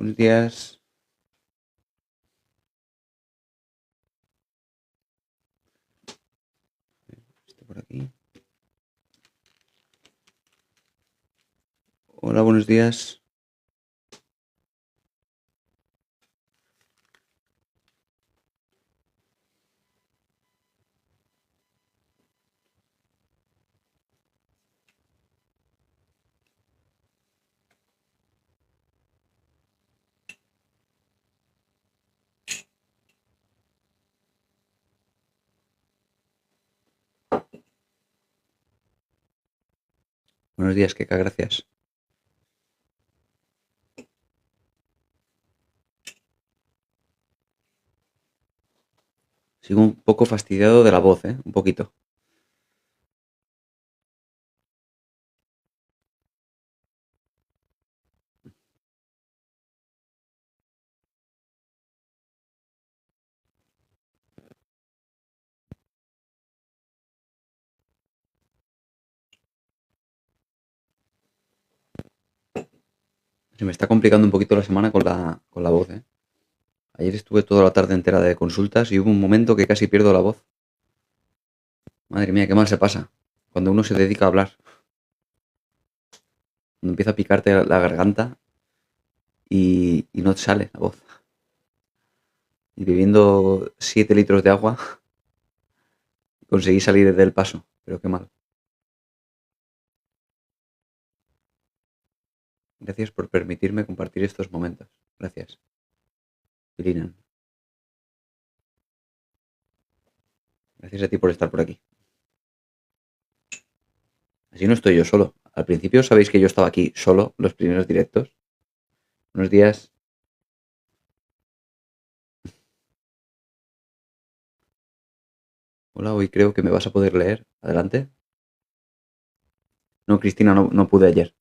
Buenos días. Esto por aquí. Hola, buenos días. Buenos días, Keka, gracias. Sigo un poco fastidiado de la voz, un poquito. Se me está complicando un poquito la semana con la voz, Ayer estuve toda la tarde entera de consultas y hubo un momento que casi pierdo la voz. Madre mía, qué mal se pasa cuando uno se dedica a hablar. Cuando empieza a picarte la garganta y no te sale la voz. Y bebiendo 7 litros de agua conseguí salir del paso, pero qué mal. Gracias por permitirme compartir estos momentos. Gracias. Irina. Gracias a ti por estar por aquí. Así no estoy yo solo. Al principio sabéis que yo estaba aquí solo los primeros directos. Unos días. Hola, hoy creo que me vas a poder leer. Adelante. No, Cristina, no pude ayer.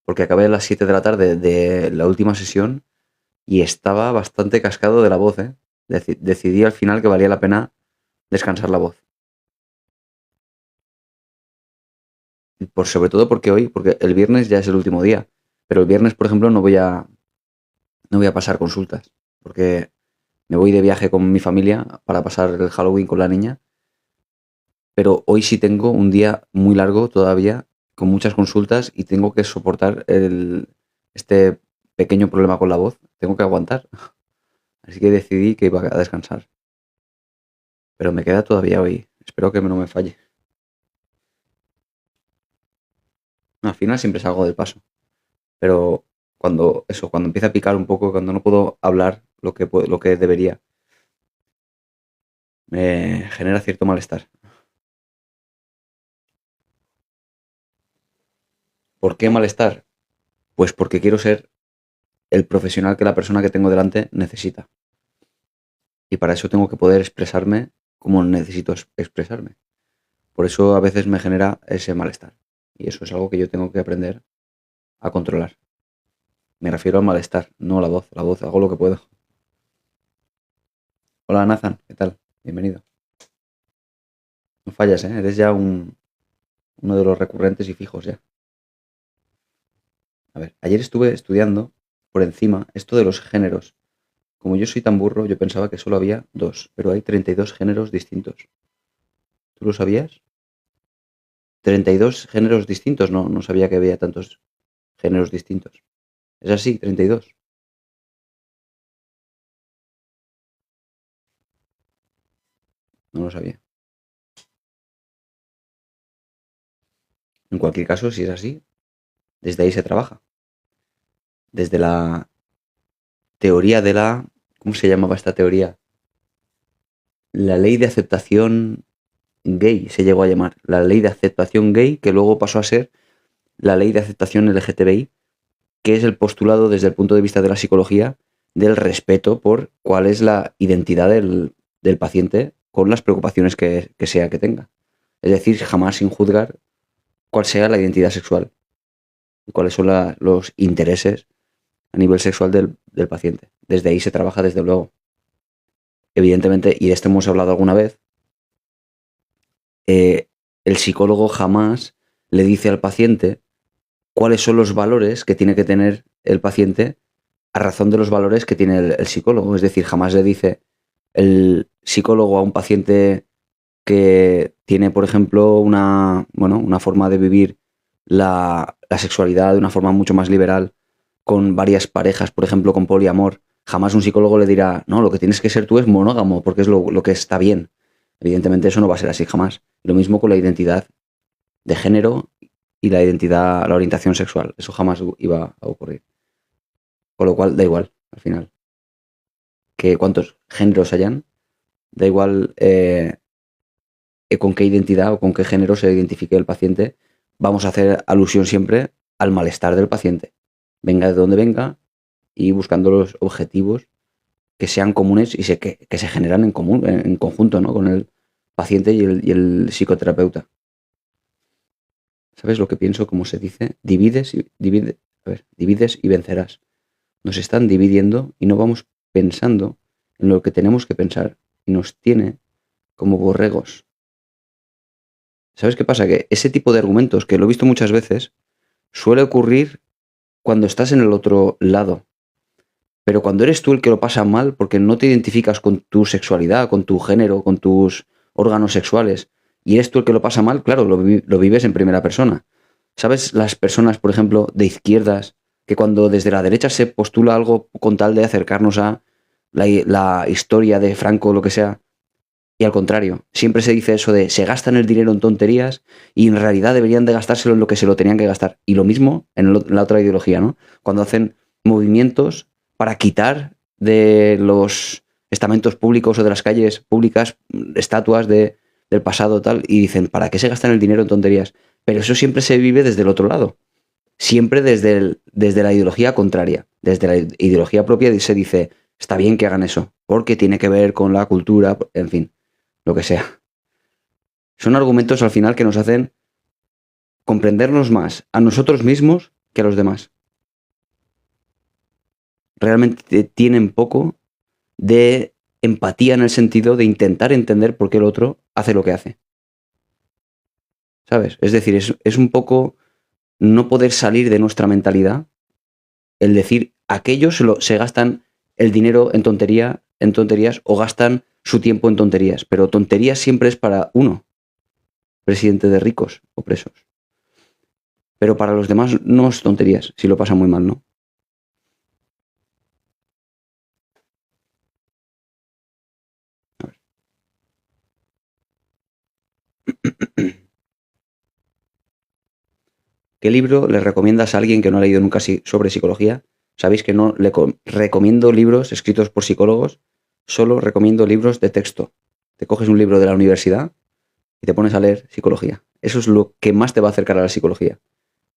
Porque acabé a las 7 de la tarde de la última sesión y estaba bastante cascado de la voz, Decidí al final que valía la pena descansar la voz. Sobre todo porque el viernes ya es el último día. Pero el viernes, por ejemplo, no voy a pasar consultas. Porque me voy de viaje con mi familia para pasar el Halloween con la niña. Pero hoy sí tengo un día muy largo todavía, con muchas consultas y tengo que soportar este pequeño problema con la voz. Tengo que aguantar. Así que decidí que iba a descansar. Pero me queda todavía hoy. Espero que no me falle. Al final siempre salgo del paso. Pero cuando empieza a picar un poco, cuando no puedo hablar lo que debería, me genera cierto malestar. ¿Por qué malestar? Pues porque quiero ser el profesional que la persona que tengo delante necesita. Y para eso tengo que poder expresarme como necesito expresarme. Por eso a veces me genera ese malestar. Y eso es algo que yo tengo que aprender a controlar. Me refiero al malestar, no a la voz. La voz hago lo que puedo. Hola Nathan, ¿qué tal? Bienvenido. No fallas, ¿eh? Eres ya uno de los recurrentes y fijos ya. A ver, ayer estuve estudiando por encima esto de los géneros. Como yo soy tan burro, yo pensaba que solo había dos, pero hay 32 géneros distintos. ¿Tú lo sabías? 32 géneros distintos, no sabía que había tantos géneros distintos. Es así, 32. No lo sabía. En cualquier caso, si es así, desde ahí se trabaja. Desde la teoría de la... ¿Cómo se llamaba esta teoría? La ley de aceptación gay se llegó a llamar. La ley de aceptación gay, que luego pasó a ser la ley de aceptación LGTBI, que es el postulado desde el punto de vista de la psicología del respeto por cuál es la identidad del paciente con las preocupaciones que sea que tenga. Es decir, jamás sin juzgar cuál sea la identidad sexual y cuáles son los intereses a nivel sexual del paciente. Desde ahí se trabaja, desde luego. Evidentemente, y de esto hemos hablado alguna vez, el psicólogo jamás le dice al paciente cuáles son los valores que tiene que tener el paciente a razón de los valores que tiene el psicólogo. Es decir, jamás le dice el psicólogo a un paciente que tiene, por ejemplo, una forma de vivir la sexualidad de una forma mucho más liberal, con varias parejas, por ejemplo, con poliamor. Jamás un psicólogo le dirá, no, lo que tienes que ser tú es monógamo, porque es lo que está bien. Evidentemente eso no va a ser así jamás. Lo mismo con la identidad de género y la orientación sexual. Eso jamás iba a ocurrir. Con lo cual, da igual, al final. Que cuántos géneros hayan, da igual con qué identidad o con qué género se identifique el paciente, vamos a hacer alusión siempre al malestar del paciente. Venga de donde venga y buscando los objetivos que sean comunes y que se generan en común, en conjunto, ¿no? Con el paciente y el psicoterapeuta. ¿Sabes lo que pienso? Como se dice, divides y vencerás. Nos están dividiendo y no vamos pensando en lo que tenemos que pensar y nos tiene como borregos. ¿Sabes qué pasa? Que ese tipo de argumentos, que lo he visto muchas veces, suele ocurrir cuando estás en el otro lado. Pero cuando eres tú el que lo pasa mal porque no te identificas con tu sexualidad, con tu género, con tus órganos sexuales, y eres tú el que lo pasa mal, claro, lo vives en primera persona. ¿Sabes las personas, por ejemplo, de izquierdas, que cuando desde la derecha se postula algo con tal de acercarnos a la historia de Franco o lo que sea, y al contrario, siempre se dice eso de se gastan el dinero en tonterías y en realidad deberían de gastárselo en lo que se lo tenían que gastar? Y lo mismo en la otra ideología, ¿no? Cuando hacen movimientos para quitar de los estamentos públicos o de las calles públicas estatuas del pasado tal, y dicen, ¿para qué se gastan el dinero en tonterías? Pero eso siempre se vive desde el otro lado. Siempre desde la ideología contraria. Desde la ideología propia se dice, está bien que hagan eso, porque tiene que ver con la cultura, en fin, lo que sea. Son argumentos al final que nos hacen comprendernos más a nosotros mismos que a los demás. Realmente tienen poco de empatía en el sentido de intentar entender por qué el otro hace lo que hace. ¿Sabes? Es decir, es un poco no poder salir de nuestra mentalidad, el decir, aquellos se gastan el dinero en tonterías o gastan su tiempo en tonterías, pero tonterías siempre es para uno, presidente de ricos o presos. Pero para los demás no es tonterías, si lo pasan muy mal, ¿no? A ver. ¿Qué libro le recomiendas a alguien que no ha leído nunca sobre psicología? Sabéis que no le recomiendo libros escritos por psicólogos, solo recomiendo libros de texto. Te coges un libro de la universidad y te pones a leer psicología. Eso es lo que más te va a acercar a la psicología.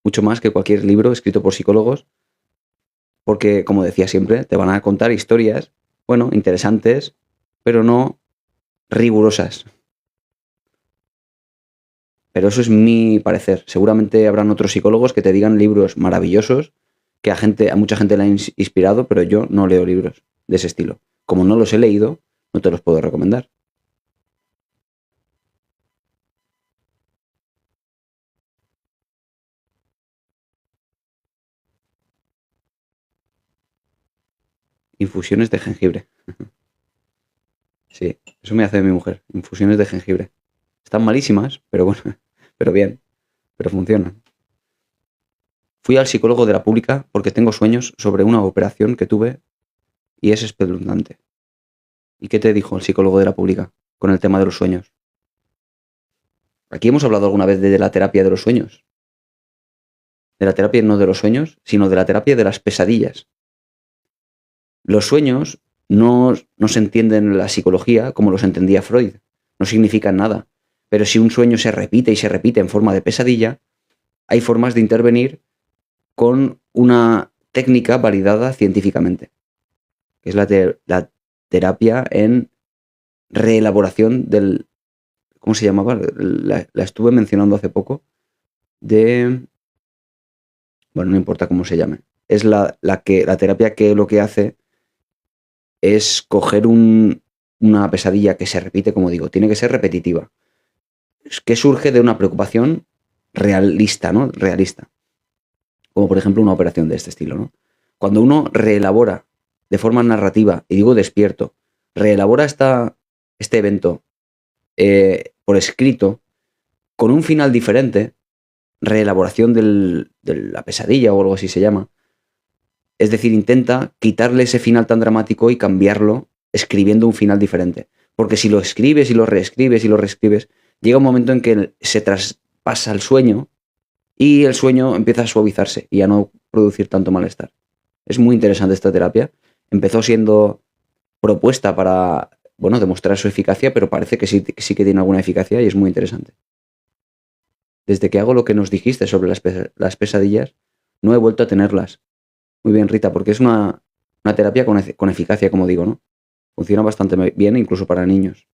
Mucho más que cualquier libro escrito por psicólogos, porque, como decía siempre, te van a contar historias, bueno, interesantes, pero no rigurosas. Pero eso es mi parecer. Seguramente habrán otros psicólogos que te digan libros maravillosos que a mucha gente le han inspirado, pero yo no leo libros de ese estilo. Como no los he leído, no te los puedo recomendar. Infusiones de jengibre. Sí, eso me hace mi mujer. Infusiones de jengibre. Están malísimas, pero bueno, pero bien, pero funcionan. Fui al psicólogo de la pública porque tengo sueños sobre una operación que tuve y es espeluznante. ¿Y qué te dijo el psicólogo de la pública con el tema de los sueños? Aquí hemos hablado alguna vez de la terapia de los sueños. De la terapia no de los sueños, sino de la terapia de las pesadillas. Los sueños no se entienden en la psicología como los entendía Freud. No significan nada. Pero si un sueño se repite y se repite en forma de pesadilla, hay formas de intervenir con una técnica validada científicamente, que es la terapia en reelaboración del... ¿Cómo se llamaba? La estuve mencionando hace poco. Bueno, no importa cómo se llame. Es la terapia que lo que hace es coger una pesadilla que se repite, como digo, tiene que ser repetitiva, que surge de una preocupación realista, ¿no? Realista. Como por ejemplo una operación de este estilo, ¿no? Cuando uno reelabora de forma narrativa, y digo despierto, reelabora este evento por escrito, con un final diferente, reelaboración de la pesadilla o algo así se llama. Es decir, intenta quitarle ese final tan dramático y cambiarlo escribiendo un final diferente. Porque si lo escribes y lo reescribes y lo reescribes, llega un momento en que se traspasa el sueño y el sueño empieza a suavizarse y a no producir tanto malestar. Es muy interesante esta terapia. Empezó siendo propuesta para, bueno, demostrar su eficacia, pero parece que sí que tiene alguna eficacia y es muy interesante. Desde que hago lo que nos dijiste sobre las pesadillas, no he vuelto a tenerlas. Muy bien, Rita, porque es una terapia con eficacia, como digo, ¿no? Funciona bastante bien, incluso para niños.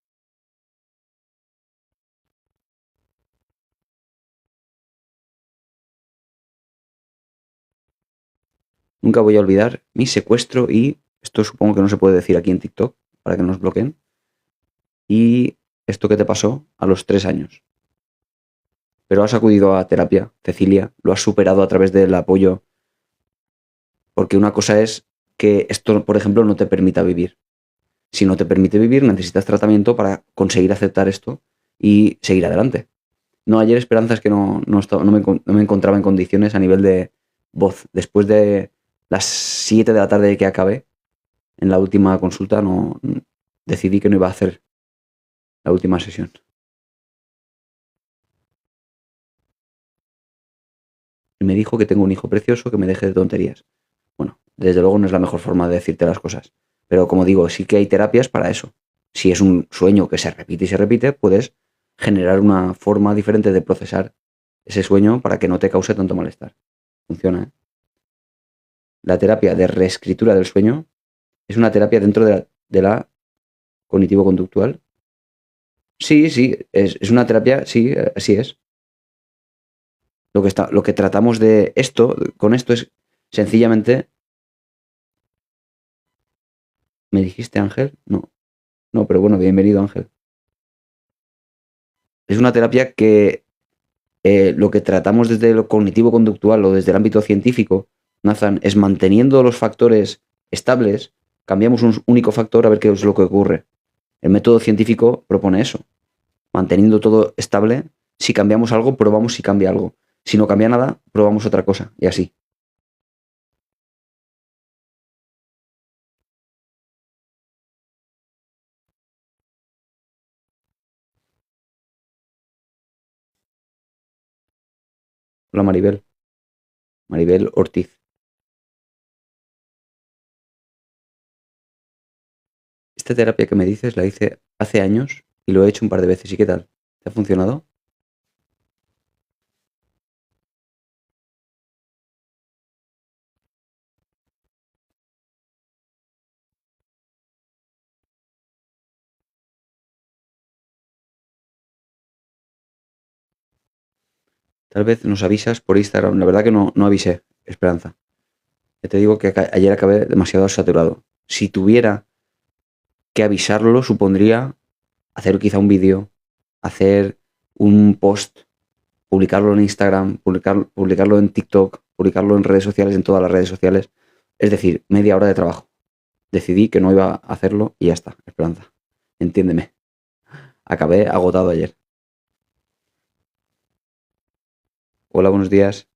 Nunca voy a olvidar mi secuestro y, esto supongo que no se puede decir aquí en TikTok, para que no nos bloqueen, y esto que te pasó a los 3 años. Pero has acudido a terapia, Cecilia, lo has superado a través del apoyo, porque una cosa es que esto, por ejemplo, no te permita vivir. Si no te permite vivir, necesitas tratamiento para conseguir aceptar esto y seguir adelante. No, ayer Esperanza es que no me encontraba en condiciones a nivel de voz. Después de las 7 de la tarde que acabé, en la última consulta, decidí que no iba a hacer la última sesión. Y me dijo que tengo un hijo precioso, que me deje de tonterías. Bueno, desde luego no es la mejor forma de decirte las cosas. Pero como digo, sí que hay terapias para eso. Si es un sueño que se repite y se repite, puedes generar una forma diferente de procesar ese sueño para que no te cause tanto malestar. Funciona, ¿eh? La terapia de reescritura del sueño es una terapia dentro de la cognitivo-conductual. Sí, sí, es una terapia, sí, así es. Lo que tratamos con esto es sencillamente. ¿Me dijiste Ángel? No, no, pero bueno, bienvenido Ángel. Es una terapia que lo que tratamos desde lo cognitivo-conductual o desde el ámbito científico, Nathan, es manteniendo los factores estables, cambiamos un único factor a ver qué es lo que ocurre. El método científico propone eso, manteniendo todo estable. Si cambiamos algo, probamos si cambia algo. Si no cambia nada, probamos otra cosa y así. Hola Maribel, Maribel Ortiz. Esta terapia que me dices la hice hace años y lo he hecho un par de veces. ¿Y qué tal? ¿Te ha funcionado? Tal vez nos avisas por Instagram. La verdad que no avisé, Esperanza. Ya te digo que ayer acabé demasiado saturado. Si tuviera que avisarlo, supondría hacer quizá un vídeo, hacer un post, publicarlo en Instagram, publicarlo en TikTok, publicarlo en redes sociales, en todas las redes sociales. Es decir, media hora de trabajo. Decidí que no iba a hacerlo y ya está, Esperanza. Entiéndeme. Acabé agotado ayer. Hola, buenos días.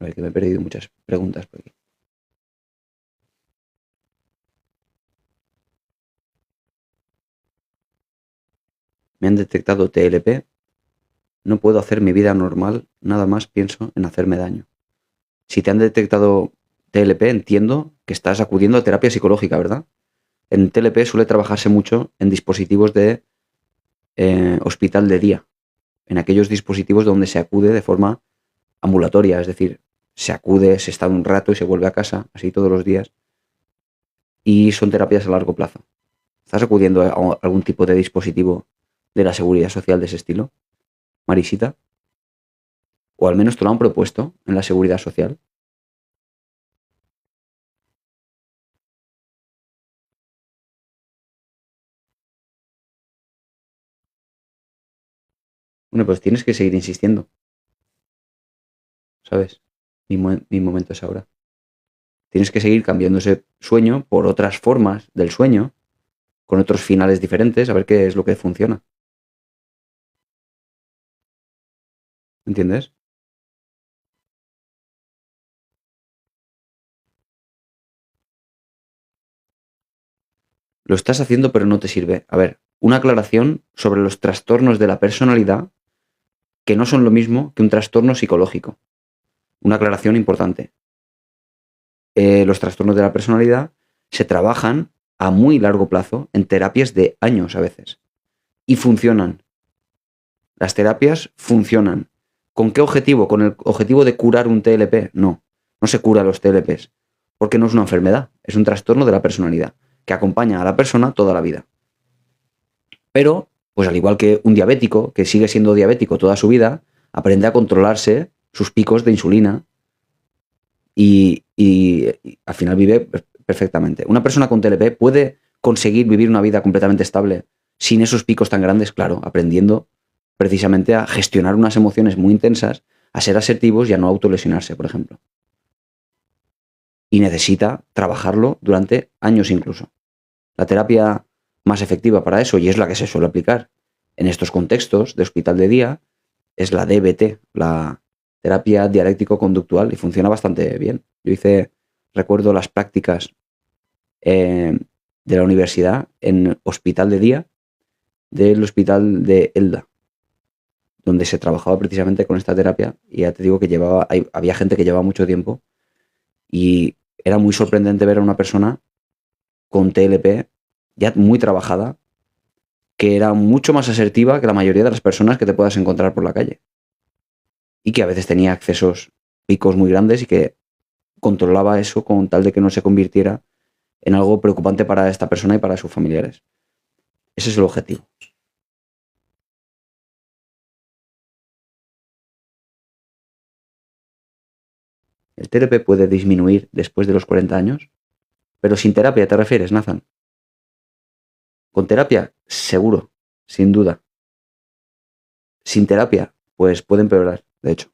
A ver, que me he perdido muchas preguntas por aquí. Me han detectado TLP. No puedo hacer mi vida normal, nada más pienso en hacerme daño. Si te han detectado TLP, entiendo que estás acudiendo a terapia psicológica, ¿verdad? En TLP suele trabajarse mucho en dispositivos de hospital de día, en aquellos dispositivos donde se acude de forma ambulatoria, es decir, se acude, se está un rato y se vuelve a casa, así todos los días, y son terapias a largo plazo. ¿Estás acudiendo a algún tipo de dispositivo de la seguridad social de ese estilo, Marisita? ¿O al menos te lo han propuesto en la seguridad social? Bueno, pues tienes que seguir insistiendo, ¿sabes? Mi momento es ahora. Tienes que seguir cambiando ese sueño por otras formas del sueño, con otros finales diferentes, a ver qué es lo que funciona. ¿Entiendes? Lo estás haciendo pero no te sirve. A ver, una aclaración sobre los trastornos de la personalidad que no son lo mismo que un trastorno psicológico. Una aclaración importante. Los trastornos de la personalidad se trabajan a muy largo plazo en terapias de años a veces. Y funcionan. Las terapias funcionan. ¿Con qué objetivo? ¿Con el objetivo de curar un TLP? No. No se cura los TLPs. Porque no es una enfermedad. Es un trastorno de la personalidad que acompaña a la persona toda la vida. Pero, pues al igual que un diabético, que sigue siendo diabético toda su vida, aprende a controlarse sus picos de insulina y al final vive perfectamente. Una persona con TLP puede conseguir vivir una vida completamente estable sin esos picos tan grandes, claro, aprendiendo precisamente a gestionar unas emociones muy intensas, a ser asertivos y a no autolesionarse, por ejemplo. Y necesita trabajarlo durante años incluso. La terapia más efectiva para eso, y es la que se suele aplicar en estos contextos de hospital de día, es la DBT, la terapia dialéctico-conductual, y funciona bastante bien. Yo recuerdo las prácticas de la universidad en hospital de día del hospital de Elda, donde se trabajaba precisamente con esta terapia, y ya te digo que había gente que llevaba mucho tiempo, y era muy sorprendente ver a una persona con TLP ya muy trabajada, que era mucho más asertiva que la mayoría de las personas que te puedas encontrar por la calle. Y que a veces tenía accesos, picos muy grandes y que controlaba eso con tal de que no se convirtiera en algo preocupante para esta persona y para sus familiares. Ese es el objetivo. El TLP puede disminuir después de los 40 años, pero sin terapia, ¿te refieres, Nathan? Con terapia, seguro, sin duda. Sin terapia, pues puede empeorar, de hecho.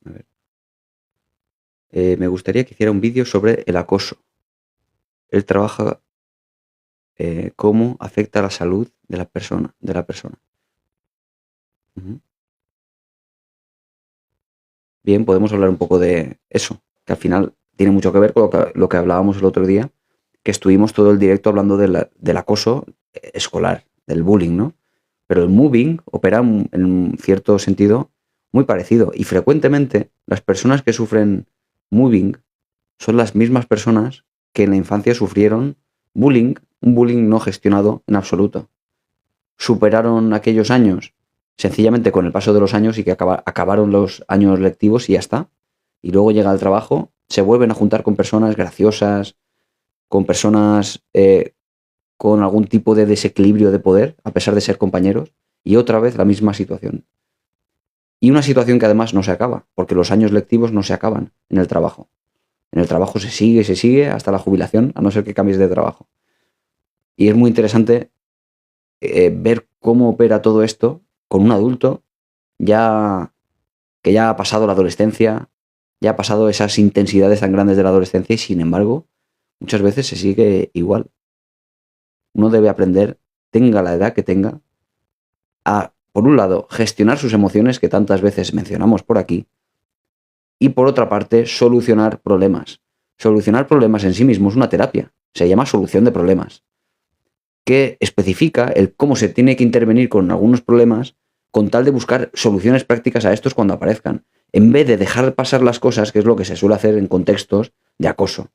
A ver. Me gustaría que hiciera un vídeo sobre el acoso. Él trabaja cómo afecta a la salud de la persona. Ujú. Bien, podemos hablar un poco de eso, que al final tiene mucho que ver con lo que hablábamos el otro día, que estuvimos todo el directo hablando del acoso escolar, del bullying, ¿no? Pero el moving opera en un cierto sentido muy parecido, y frecuentemente las personas que sufren moving son las mismas personas que en la infancia sufrieron bullying, un bullying no gestionado en absoluto. Superaron aquellos años sencillamente con el paso de los años, y que acabaron los años lectivos y ya está. Y luego llega el trabajo, se vuelven a juntar con personas graciosas, con personas con algún tipo de desequilibrio de poder, a pesar de ser compañeros, y otra vez la misma situación. Y una situación que además no se acaba, porque los años lectivos no se acaban en el trabajo. En el trabajo se sigue hasta la jubilación, a no ser que cambies de trabajo. Y es muy interesante ver cómo opera todo esto con un adulto ya que ya ha pasado la adolescencia, ya ha pasado esas intensidades tan grandes de la adolescencia, y sin embargo, muchas veces se sigue igual. Uno debe aprender, tenga la edad que tenga, a, por un lado, gestionar sus emociones, que tantas veces mencionamos por aquí, y por otra parte, solucionar problemas. Solucionar problemas en sí mismo es una terapia, se llama solución de problemas, que especifica el cómo se tiene que intervenir con algunos problemas con tal de buscar soluciones prácticas a estos cuando aparezcan, en vez de dejar pasar las cosas, que es lo que se suele hacer en contextos de acoso.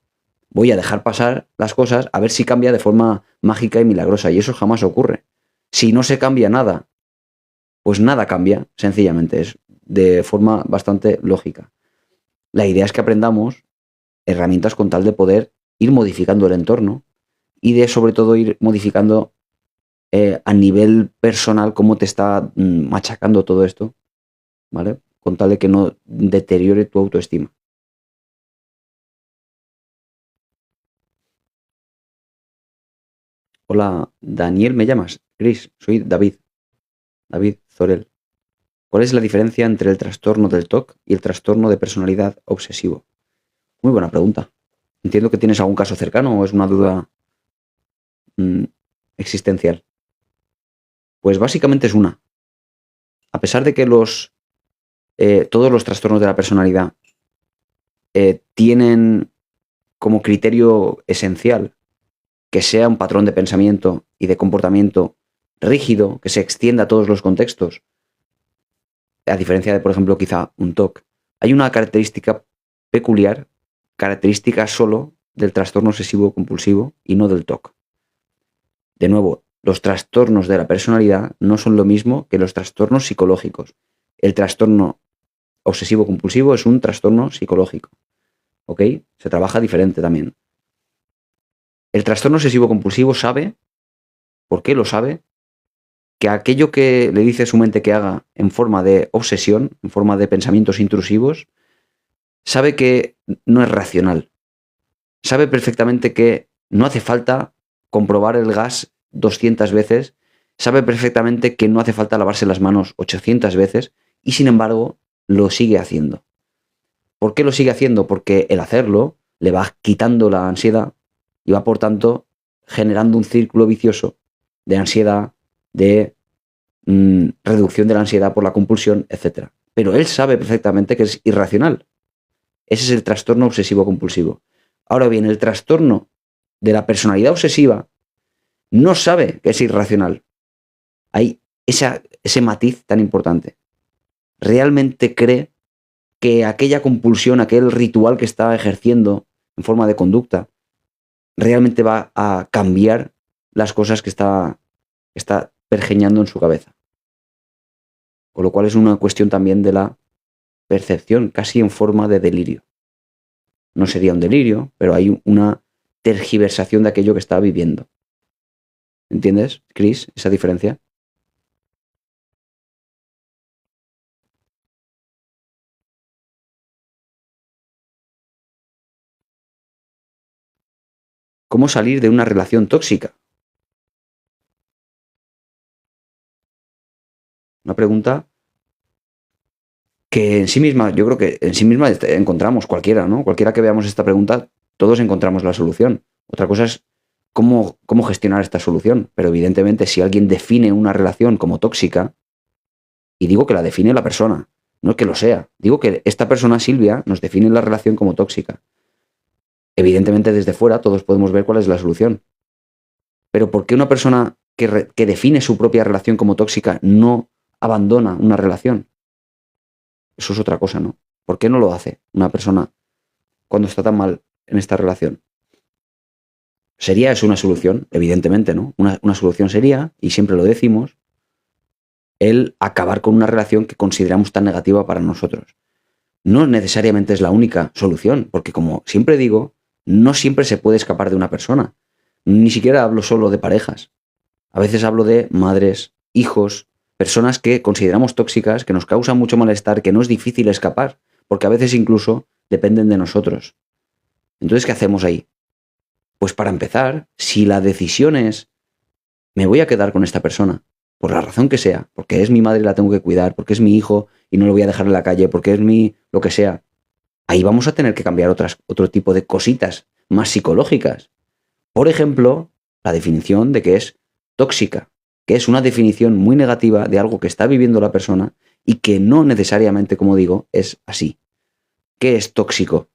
Voy a dejar pasar las cosas a ver si cambia de forma mágica y milagrosa, y eso jamás ocurre. Si no se cambia nada, pues nada cambia, sencillamente, es de forma bastante lógica. La idea es que aprendamos herramientas con tal de poder ir modificando el entorno, y de sobre todo ir modificando a nivel personal cómo te está machacando todo esto, ¿vale? Con tal de que no deteriore tu autoestima. Hola, Daniel, ¿me llamas? Chris, soy David, David Zorel. ¿Cuál es la diferencia entre el trastorno del TOC y el trastorno de personalidad obsesivo? Muy buena pregunta. Entiendo que tienes algún caso cercano o es una duda mm, existencial. Pues básicamente es una. A pesar de que todos los trastornos de la personalidad tienen como criterio esencial que sea un patrón de pensamiento y de comportamiento rígido, que se extienda a todos los contextos, a diferencia de, por ejemplo, quizá un TOC, hay una característica peculiar, característica solo del trastorno obsesivo compulsivo y no del TOC. De nuevo, los trastornos de la personalidad no son lo mismo que los trastornos psicológicos. El trastorno obsesivo compulsivo es un trastorno psicológico, ¿ok? Se trabaja diferente también. El trastorno obsesivo compulsivo sabe, ¿por qué lo sabe? Que aquello que le dice a su mente que haga en forma de obsesión, en forma de pensamientos intrusivos, sabe que no es racional. Sabe perfectamente que no hace falta comprobar el gas 200 veces, sabe perfectamente que no hace falta lavarse las manos 800 veces y sin embargo lo sigue haciendo. ¿Por qué lo sigue haciendo? Porque el hacerlo le va quitando la ansiedad y va por tanto generando un círculo vicioso de ansiedad, de reducción de la ansiedad por la compulsión, etc. Pero él sabe perfectamente que es irracional. Ese es el trastorno obsesivo compulsivo. Ahora bien, el trastorno de la personalidad obsesiva no sabe que es irracional. Hay ese matiz tan importante. Realmente cree que aquella compulsión, aquel ritual que está ejerciendo en forma de conducta, realmente va a cambiar las cosas que está pergeñando en su cabeza. Con lo cual es una cuestión también de la percepción, casi en forma de delirio. No sería un delirio, pero hay una tergiversación de aquello que está viviendo. ¿Entiendes, Chris, esa diferencia? ¿Cómo salir de una relación tóxica? Una pregunta que en sí misma, yo creo que en sí misma encontramos cualquiera, ¿no? Cualquiera que veamos esta pregunta, todos encontramos la solución. Otra cosa es cómo gestionar esta solución. Pero evidentemente, si alguien define una relación como tóxica, y digo que la define la persona, no es que lo sea, digo que esta persona, Silvia, nos define la relación como tóxica. Evidentemente, desde fuera todos podemos ver cuál es la solución. Pero ¿por qué una persona que define su propia relación como tóxica no abandona una relación? Eso es otra cosa, ¿no? ¿Por qué no lo hace una persona cuando está tan mal en esta relación? ¿Sería eso una solución? Evidentemente, ¿no? Una solución sería, y siempre lo decimos, el acabar con una relación que consideramos tan negativa para nosotros. No necesariamente es la única solución, porque como siempre digo, no siempre se puede escapar de una persona. Ni siquiera hablo solo de parejas. A veces hablo de madres, hijos, personas que consideramos tóxicas, que nos causan mucho malestar, que no es difícil escapar, porque a veces incluso dependen de nosotros. Entonces, ¿qué hacemos ahí? Pues para empezar, si la decisión es, me voy a quedar con esta persona, por la razón que sea, porque es mi madre y la tengo que cuidar, porque es mi hijo y no lo voy a dejar en la calle, porque es mi lo que sea, ahí vamos a tener que cambiar otro tipo de cositas más psicológicas. Por ejemplo, la definición de que es tóxica, que es una definición muy negativa de algo que está viviendo la persona y que no necesariamente, como digo, es así. ¿Qué es tóxico?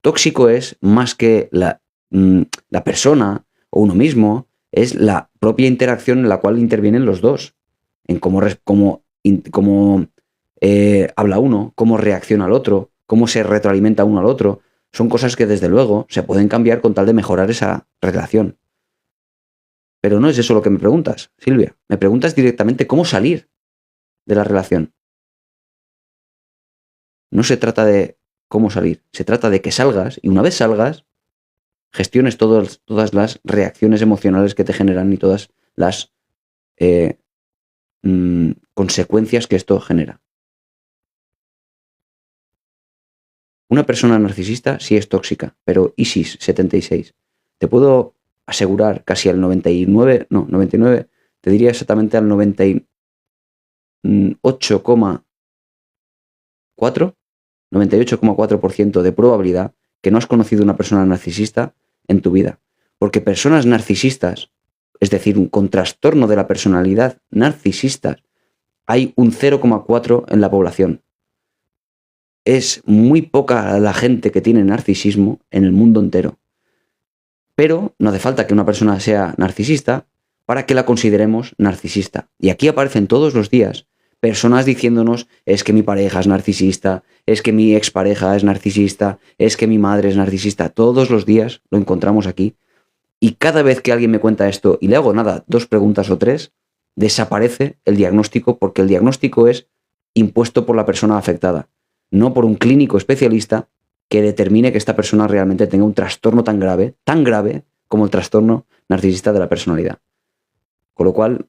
Tóxico es más que la persona o uno mismo, es la propia interacción en la cual intervienen los dos, en cómo habla uno, cómo reacciona el otro, cómo se retroalimenta uno al otro. Son cosas que desde luego se pueden cambiar con tal de mejorar esa relación. Pero no es eso lo que me preguntas, Silvia. Me preguntas directamente cómo salir de la relación. No se trata de cómo salir, se trata de que salgas y una vez salgas, gestiones todas las reacciones emocionales que te generan y todas las consecuencias que esto genera. Una persona narcisista sí es tóxica, pero ISIS 76. Te puedo asegurar casi al 99, te diría exactamente al 98,4% de probabilidad que no has conocido una persona narcisista en tu vida. Porque personas narcisistas, es decir, con trastorno de la personalidad narcisista, hay un 0,4 en la población. Es muy poca la gente que tiene narcisismo en el mundo entero. Pero no hace falta que una persona sea narcisista para que la consideremos narcisista. Y aquí aparecen todos los días personas diciéndonos: es que mi pareja es narcisista, es que mi expareja es narcisista, es que mi madre es narcisista. Todos los días lo encontramos aquí. Y cada vez que alguien me cuenta esto y le hago 2 preguntas o 3, desaparece el diagnóstico, porque el diagnóstico es impuesto por la persona afectada, no por un clínico especialista que determine que esta persona realmente tenga un trastorno tan grave como el trastorno narcisista de la personalidad. Con lo cual,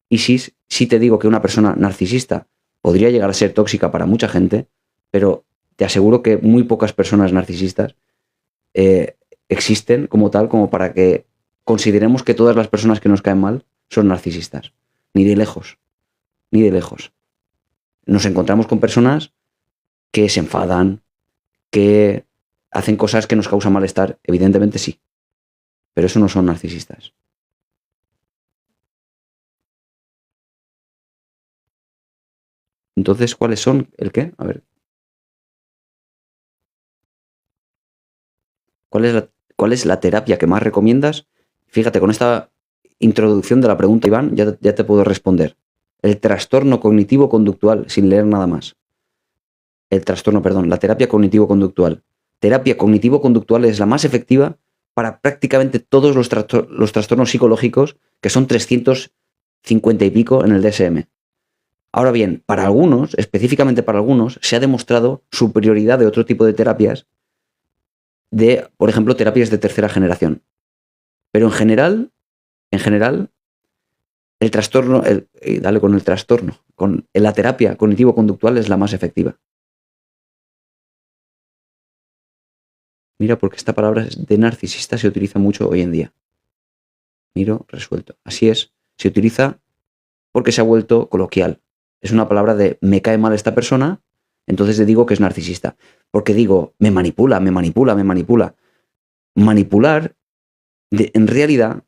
ISIS, sí te digo que una persona narcisista podría llegar a ser tóxica para mucha gente, pero te aseguro que muy pocas personas narcisistas existen como tal, como para que consideremos que todas las personas que nos caen mal son narcisistas. Ni de lejos. Ni de lejos. Nos encontramos con personas que se enfadan, que hacen cosas que nos causan malestar. Evidentemente sí. Pero eso no son narcisistas. Entonces, ¿cuáles son? ¿El qué? A ver. ¿Cuál es la terapia que más recomiendas? Fíjate, con esta introducción de la pregunta, Iván, ya te puedo responder. El trastorno cognitivo-conductual, sin leer nada más. La terapia cognitivo-conductual. Terapia cognitivo-conductual es la más efectiva para prácticamente todos los trastornos psicológicos, que son 350 y pico en el DSM. Ahora bien, para algunos, específicamente para algunos, se ha demostrado superioridad de otro tipo de terapias, por ejemplo, terapias de tercera generación. Pero en general, el trastorno, la terapia cognitivo-conductual es la más efectiva. Mira, porque esta palabra de narcisista se utiliza mucho hoy en día. Miro, resuelto. Así es, se utiliza porque se ha vuelto coloquial. Es una palabra de me cae mal esta persona, entonces le digo que es narcisista. Porque digo, me manipula. Manipular, en realidad,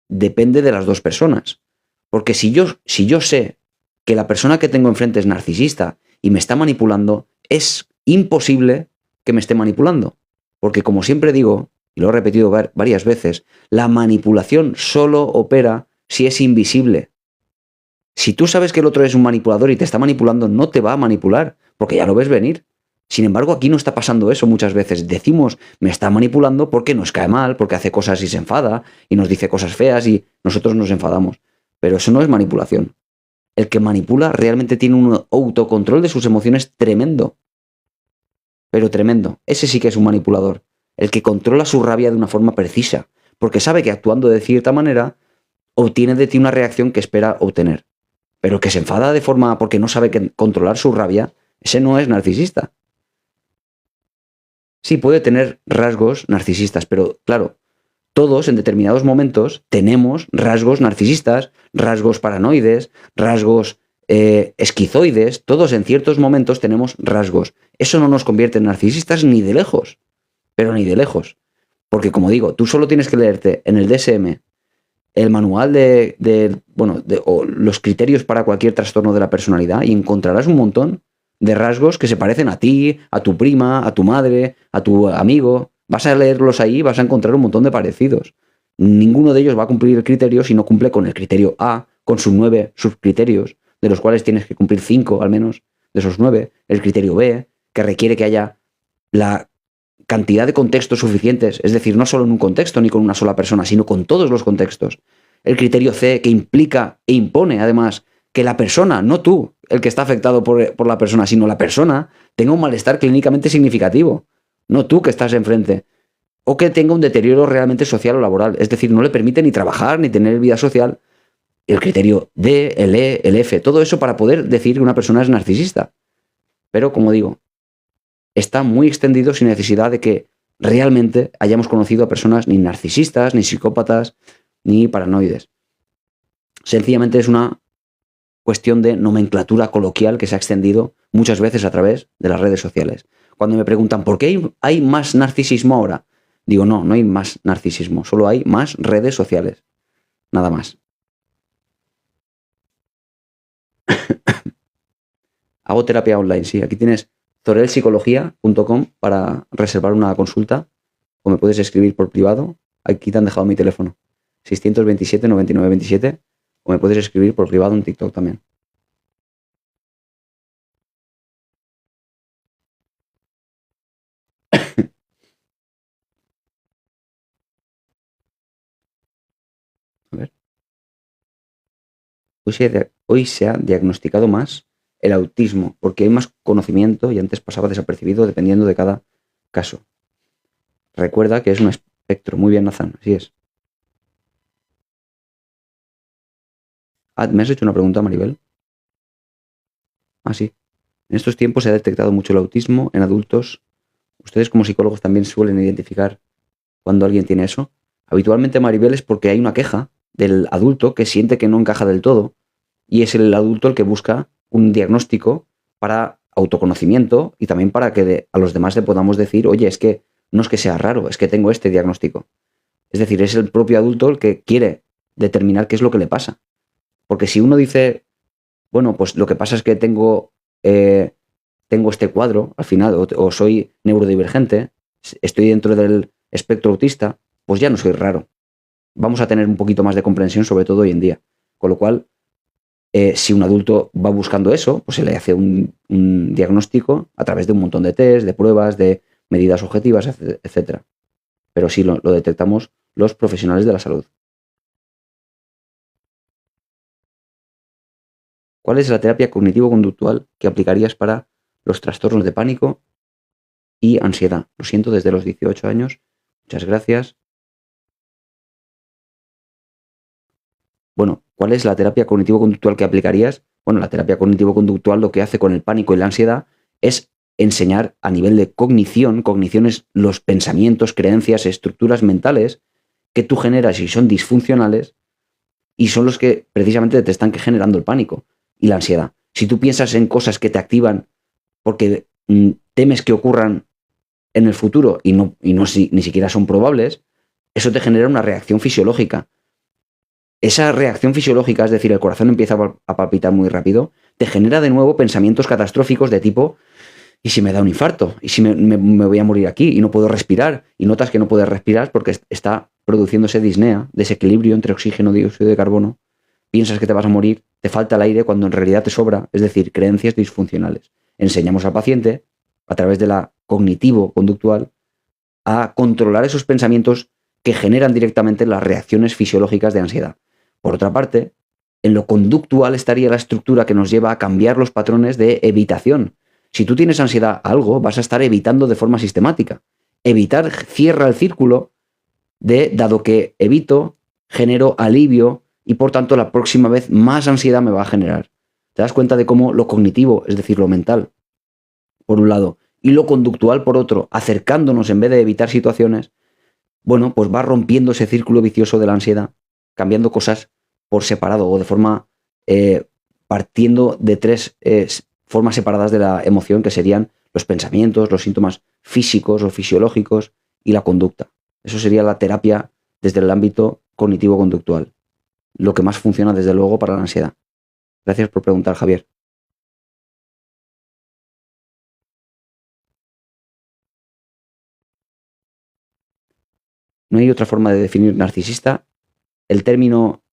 depende de las dos personas. Porque si yo sé que la persona que tengo enfrente es narcisista y me está manipulando, es imposible que me esté manipulando. Porque como siempre digo, y lo he repetido varias veces, la manipulación solo opera si es invisible. Si tú sabes que el otro es un manipulador y te está manipulando, no te va a manipular, porque ya lo ves venir. Sin embargo, aquí no está pasando eso muchas veces. Decimos, me está manipulando porque nos cae mal, porque hace cosas y se enfada, y nos dice cosas feas y nosotros nos enfadamos. Pero eso no es manipulación. El que manipula realmente tiene un autocontrol de sus emociones tremendo. Pero tremendo. Ese sí que es un manipulador. El que controla su rabia de una forma precisa, porque sabe que actuando de cierta manera obtiene de ti una reacción que espera obtener. Pero que se enfada de forma porque no sabe controlar su rabia, ese no es narcisista. Sí, puede tener rasgos narcisistas, pero claro, todos en determinados momentos tenemos rasgos narcisistas, rasgos paranoides, rasgos esquizoides, todos en ciertos momentos tenemos rasgos. Eso no nos convierte en narcisistas ni de lejos, pero ni de lejos. Porque como digo, tú solo tienes que leerte en el DSM el manual o los criterios para cualquier trastorno de la personalidad y encontrarás un montón de rasgos que se parecen a ti, a tu prima, a tu madre, a tu amigo. Vas a leerlos ahí, vas a encontrar un montón de parecidos. Ninguno de ellos va a cumplir el criterio si no cumple con el criterio A, con sus 9 subcriterios, de los cuales tienes que cumplir 5 al menos de esos 9. El criterio B, que requiere que haya la cantidad de contextos suficientes, es decir, no solo en un contexto ni con una sola persona, sino con todos los contextos. El criterio C, que implica e impone además que la persona, no tú, el que está afectado por la persona, sino la persona, tenga un malestar clínicamente significativo. No tú que estás enfrente. o que tenga un deterioro realmente social o laboral. Es decir, no le permite ni trabajar ni tener vida social. El criterio D, el E, el F, todo eso para poder decir que una persona es narcisista. Pero, como digo, está muy extendido sin necesidad de que realmente hayamos conocido a personas ni narcisistas, ni psicópatas, ni paranoides. Sencillamente es una cuestión de nomenclatura coloquial que se ha extendido muchas veces a través de las redes sociales. Cuando me preguntan por qué hay más narcisismo ahora, digo, no, no hay más narcisismo, solo hay más redes sociales, nada más. Hago terapia online, sí. Aquí tienes zorelpsicología.com para reservar una consulta o me puedes escribir por privado. Aquí te han dejado mi teléfono. 627 99 27 o me puedes escribir por privado en TikTok también. A ver. Hoy se ha diagnosticado más el autismo porque hay más conocimiento y antes pasaba desapercibido dependiendo de cada caso. Recuerda que es un espectro. Muy bien, Nathan, así es. Ah, ¿me has hecho una pregunta, Maribel? Ah, sí. En estos tiempos se ha detectado mucho el autismo en adultos. Ustedes como psicólogos también suelen identificar cuando alguien tiene eso. Habitualmente, Maribel, es porque hay una queja del adulto que siente que no encaja del todo y es el adulto el que busca un diagnóstico para autoconocimiento y también para que a los demás le podamos decir, oye, es que no es que sea raro, es que tengo este diagnóstico. Es decir, es el propio adulto el que quiere determinar qué es lo que le pasa. Porque si uno dice, bueno, pues lo que pasa es que eh, tengo este cuadro al final, o soy neurodivergente, estoy dentro del espectro autista, pues ya no soy raro. Vamos a tener un poquito más de comprensión, sobre todo hoy en día. Con lo cual, si un adulto va buscando eso, pues se le hace un diagnóstico a través de un montón de test, de pruebas, de medidas objetivas, etcétera. Pero sí lo detectamos los profesionales de la salud. ¿Cuál es la terapia cognitivo-conductual que aplicarías para los trastornos de pánico y ansiedad? Lo siento desde los 18 años. Muchas gracias. Bueno, ¿cuál es la terapia cognitivo-conductual que aplicarías? Bueno, la terapia cognitivo-conductual lo que hace con el pánico y la ansiedad es enseñar a nivel de cognición, cognición es los pensamientos, creencias, estructuras mentales que tú generas y son disfuncionales y son los que precisamente te están generando el pánico y la ansiedad. Si tú piensas en cosas que te activan porque temes que ocurran en el futuro y ni siquiera son probables, eso te genera una reacción fisiológica. Esa reacción fisiológica, es decir, el corazón empieza a palpitar muy rápido, te genera de nuevo pensamientos catastróficos de tipo, ¿y si me da un infarto? ¿Y si me voy a morir aquí y no puedo respirar? Y notas que no puedes respirar porque está produciéndose disnea, desequilibrio entre oxígeno y dióxido de carbono. Piensas que te vas a morir, te falta el aire cuando en realidad te sobra, es decir, creencias disfuncionales. Enseñamos al paciente, a través de la cognitivo-conductual, a controlar esos pensamientos que generan directamente las reacciones fisiológicas de ansiedad. Por otra parte, en lo conductual estaría la estructura que nos lleva a cambiar los patrones de evitación. Si tú tienes ansiedad a algo, vas a estar evitando de forma sistemática. Evitar cierra el círculo de, dado que evito, genero alivio y por tanto la próxima vez más ansiedad me va a generar. ¿Te das cuenta de cómo lo cognitivo, es decir, lo mental, por un lado, y lo conductual por otro, acercándonos en vez de evitar situaciones, bueno, pues va rompiendo ese círculo vicioso de la ansiedad, cambiando cosas por separado o de forma partiendo de tres formas separadas de la emoción que serían los pensamientos, los síntomas físicos o fisiológicos y la conducta. Eso sería la terapia desde el ámbito cognitivo-conductual, lo que más funciona desde luego para la ansiedad. Gracias por preguntar, Javier. No hay otra forma de definir narcisista. El término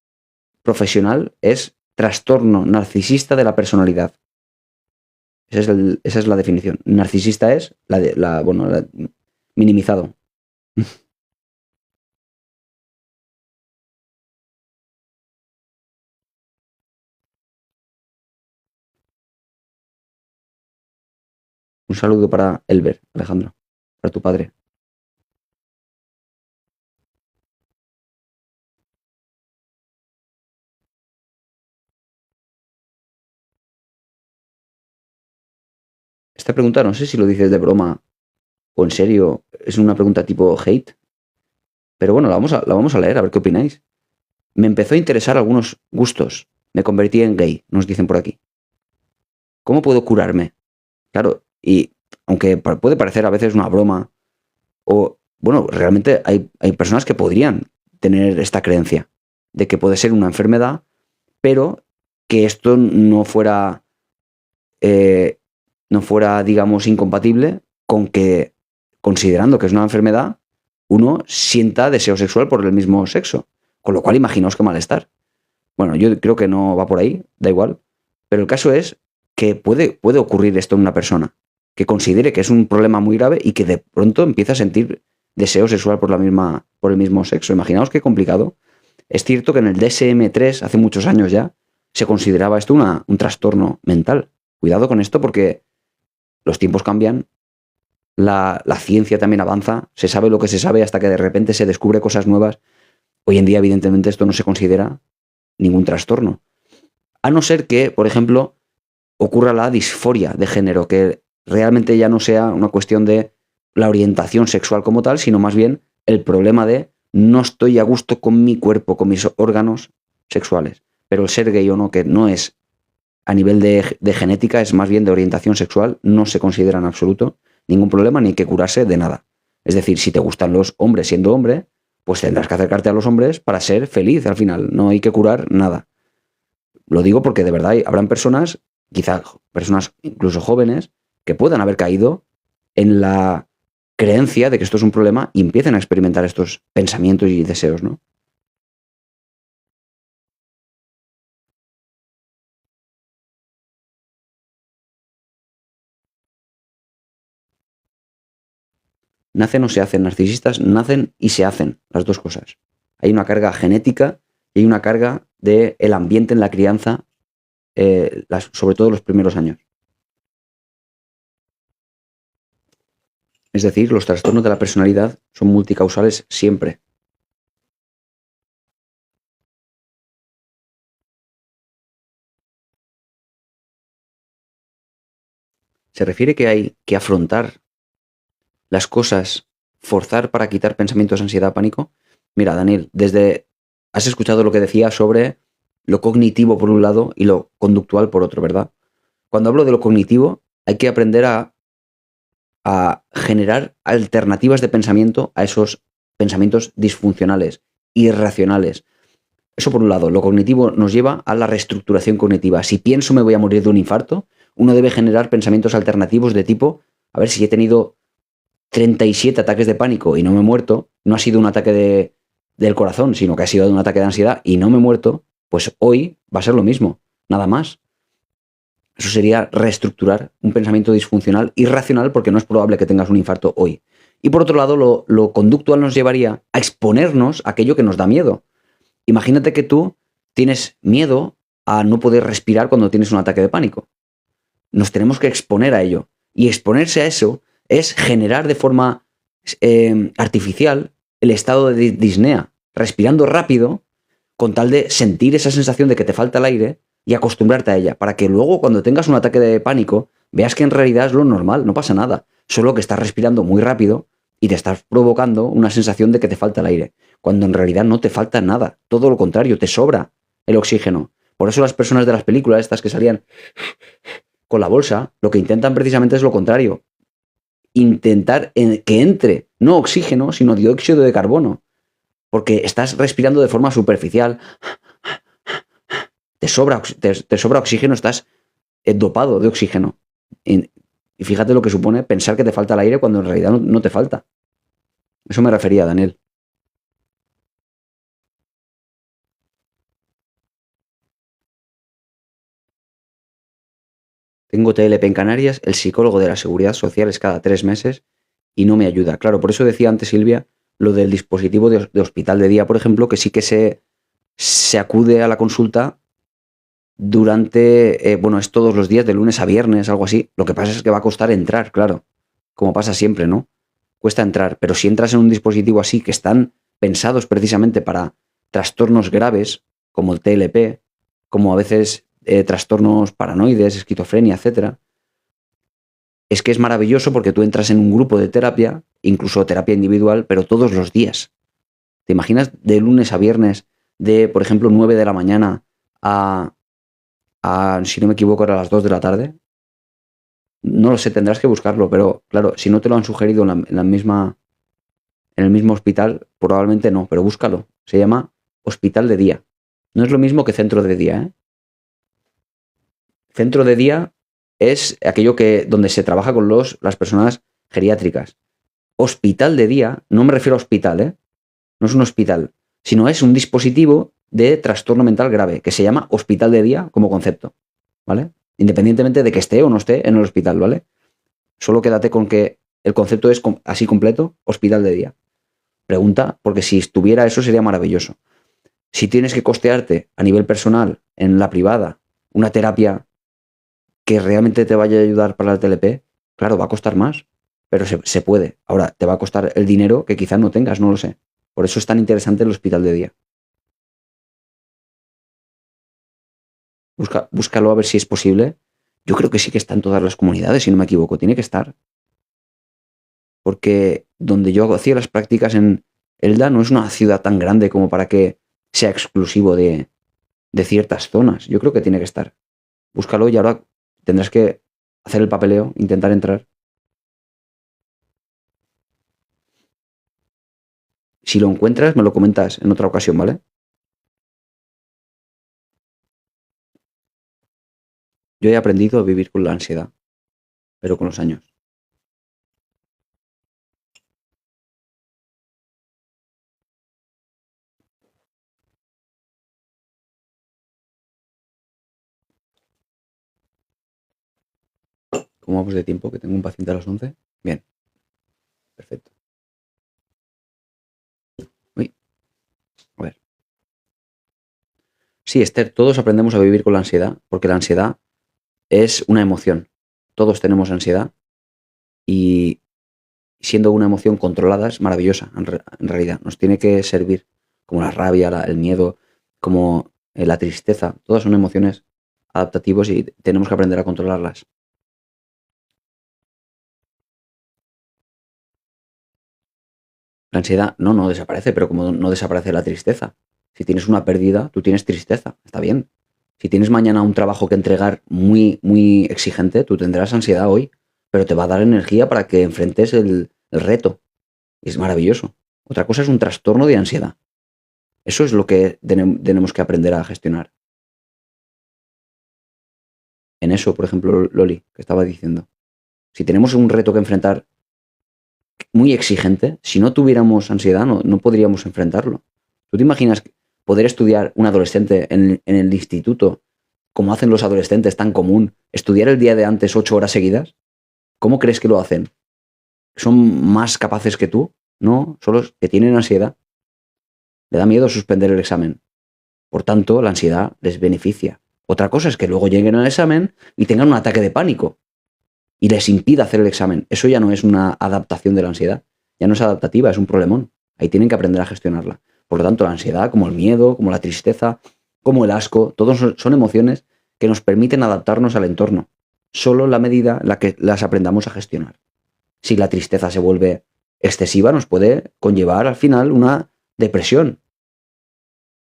profesional es trastorno narcisista de la personalidad. Esa es la definición. Narcisista es minimizado. Un saludo para Elber, Alejandro, para tu padre. esta pregunta no sé si lo dices de broma o en serio, es una pregunta tipo hate, pero bueno, la vamos a leer, a ver qué opináis. Me empezó a interesar algunos gustos. Me convertí en gay, nos dicen por aquí. ¿Cómo puedo curarme? Claro, y aunque puede parecer a veces una broma, o bueno, realmente hay personas que podrían tener esta creencia de que puede ser una enfermedad, pero que esto eh, no fuera, digamos, incompatible con que, considerando que es una enfermedad, uno sienta deseo sexual por el mismo sexo. Con lo cual, imaginaos qué malestar. Bueno, yo creo que no va por ahí, da igual. Pero el caso es que puede ocurrir esto en una persona, que considere que es un problema muy grave y que de pronto empieza a sentir deseo sexual por el mismo sexo. Imaginaos qué complicado. Es cierto que en el DSM-3, hace muchos años ya, se consideraba esto un trastorno mental. Cuidado con esto porque los tiempos cambian, la ciencia también avanza, se sabe lo que se sabe hasta que de repente se descubre cosas nuevas. Hoy en día, evidentemente, esto no se considera ningún trastorno. A no ser que, por ejemplo, ocurra la disforia de género, que realmente ya no sea una cuestión de la orientación sexual como tal, sino más bien el problema de no estoy a gusto con mi cuerpo, con mis órganos sexuales. Pero el ser gay o no, que no es a nivel de genética, es más bien de orientación sexual, no se considera en absoluto ningún problema ni hay que curarse de nada. Es decir, si te gustan los hombres siendo hombre, pues tendrás que acercarte a los hombres para ser feliz al final, no hay que curar nada. Lo digo porque de verdad habrán personas, quizá personas incluso jóvenes, que puedan haber caído en la creencia de que esto es un problema y empiecen a experimentar estos pensamientos y deseos, ¿no? Nacen o se hacen, narcisistas nacen y se hacen, las dos cosas. Hay una carga genética y hay una carga del ambiente en la crianza, sobre todo los primeros años. Es decir, los trastornos de la personalidad son multicausales siempre. Se refiere que hay que afrontar las cosas, forzar para quitar pensamientos de ansiedad, pánico. Mira, Daniel, has escuchado lo que decía sobre lo cognitivo por un lado y lo conductual por otro, ¿verdad? Cuando hablo de lo cognitivo, hay que aprender a generar alternativas de pensamiento a esos pensamientos disfuncionales, irracionales. Eso por un lado, lo cognitivo nos lleva a la reestructuración cognitiva. Si pienso me voy a morir de un infarto, uno debe generar pensamientos alternativos de tipo, a ver, si he tenido 37 ataques de pánico y no me he muerto, no ha sido un ataque del corazón, sino que ha sido un ataque de ansiedad y no me he muerto, pues hoy va a ser lo mismo, nada más. Eso sería reestructurar un pensamiento disfuncional, irracional, porque no es probable que tengas un infarto hoy. Y por otro lado, lo conductual nos llevaría a exponernos a aquello que nos da miedo. Imagínate que tú tienes miedo a no poder respirar cuando tienes un ataque de pánico. Nos tenemos que exponer a ello. Y exponerse a eso es generar de forma artificial el estado de disnea, respirando rápido, con tal de sentir esa sensación de que te falta el aire y acostumbrarte a ella, para que luego cuando tengas un ataque de pánico, veas que en realidad es lo normal, no pasa nada, solo que estás respirando muy rápido y te estás provocando una sensación de que te falta el aire, cuando en realidad no te falta nada, todo lo contrario, te sobra el oxígeno. Por eso las personas de las películas, estas que salían con la bolsa, lo que intentan precisamente es lo contrario, intentar que entre no oxígeno, sino dióxido de carbono, porque estás respirando de forma superficial, te sobra oxígeno, estás dopado de oxígeno. Y fíjate lo que supone pensar que te falta el aire cuando en realidad no te falta. Eso me refería, Daniel. Tengo TLP en Canarias, el psicólogo de la Seguridad Social es cada 3 meses y no me ayuda. Claro, por eso decía antes Silvia lo del dispositivo de hospital de día, por ejemplo, que sí que se acude a la consulta durante, bueno, es todos los días, de lunes a viernes, algo así. Lo que pasa es que va a costar entrar, claro, como pasa siempre, ¿no? Cuesta entrar, pero si entras en un dispositivo así, que están pensados precisamente para trastornos graves, como el TLP, como a veces trastornos paranoides, esquizofrenia, etcétera, es que es maravilloso porque tú entras en un grupo de terapia, incluso terapia individual, pero todos los días. ¿Te imaginas de lunes a viernes, de, por ejemplo, 9 de la mañana a si no me equivoco, era a las 2 de la tarde? No lo sé, tendrás que buscarlo, pero claro, si no te lo han sugerido en el mismo hospital, probablemente no, pero búscalo. Se llama hospital de día. No es lo mismo que centro de día, ¿eh? Centro de día es aquello donde se trabaja con las personas geriátricas. Hospital de día, no me refiero a hospital, ¿eh? No es un hospital, sino es un dispositivo de trastorno mental grave, que se llama hospital de día como concepto, ¿vale? Independientemente de que esté o no esté en el hospital, ¿vale? Solo quédate con que el concepto es así completo, hospital de día. Pregunta, porque si estuviera eso sería maravilloso. Si tienes que costearte a nivel personal, en la privada, una terapia que realmente te vaya a ayudar para el TLP, claro, va a costar más, pero se puede. Ahora, te va a costar el dinero que quizás no tengas, no lo sé. Por eso es tan interesante el hospital de día. Búscalo a ver si es posible. Yo creo que sí que está en todas las comunidades, si no me equivoco. Tiene que estar. Porque donde yo hacía las prácticas en Elda no es una ciudad tan grande como para que sea exclusivo de ciertas zonas. Yo creo que tiene que estar. Búscalo y ahora tendrás que hacer el papeleo, intentar entrar. Si lo encuentras, me lo comentas en otra ocasión, ¿vale? Yo he aprendido a vivir con la ansiedad, pero con los años. ¿Cómo vamos de tiempo? Que tengo un paciente a las 11. Bien, perfecto. Uy, a ver. Sí, Esther, todos aprendemos a vivir con la ansiedad, porque la ansiedad es una emoción. Todos tenemos ansiedad y siendo una emoción controlada es maravillosa, en realidad. Nos tiene que servir como la rabia, el miedo, como la tristeza. Todas son emociones adaptativas y tenemos que aprender a controlarlas. La ansiedad no desaparece, pero como no desaparece la tristeza. Si tienes una pérdida, tú tienes tristeza, está bien. Si tienes mañana un trabajo que entregar muy, muy exigente, tú tendrás ansiedad hoy, pero te va a dar energía para que enfrentes el reto. Y es maravilloso. Otra cosa es un trastorno de ansiedad. Eso es lo que tenemos que aprender a gestionar. En eso, por ejemplo, Loli, que estaba diciendo. Si tenemos un reto que enfrentar muy exigente, si no tuviéramos ansiedad, no podríamos enfrentarlo. ¿Tú te imaginas poder estudiar un adolescente en el instituto, como hacen los adolescentes tan común, estudiar el día de antes 8 horas seguidas? ¿Cómo crees que lo hacen? ¿Son más capaces que tú? No, solo que tienen ansiedad. Le da miedo suspender el examen. Por tanto, la ansiedad les beneficia. Otra cosa es que luego lleguen al examen y tengan un ataque de pánico y les impida hacer el examen. Eso ya no es una adaptación de la ansiedad, ya no es adaptativa, es un problemón. Ahí tienen que aprender a gestionarla. Por lo tanto, la ansiedad, como el miedo, como la tristeza, como el asco, todos son emociones que nos permiten adaptarnos al entorno, solo en la medida en la que las aprendamos a gestionar. Si la tristeza se vuelve excesiva, nos puede conllevar al final una depresión.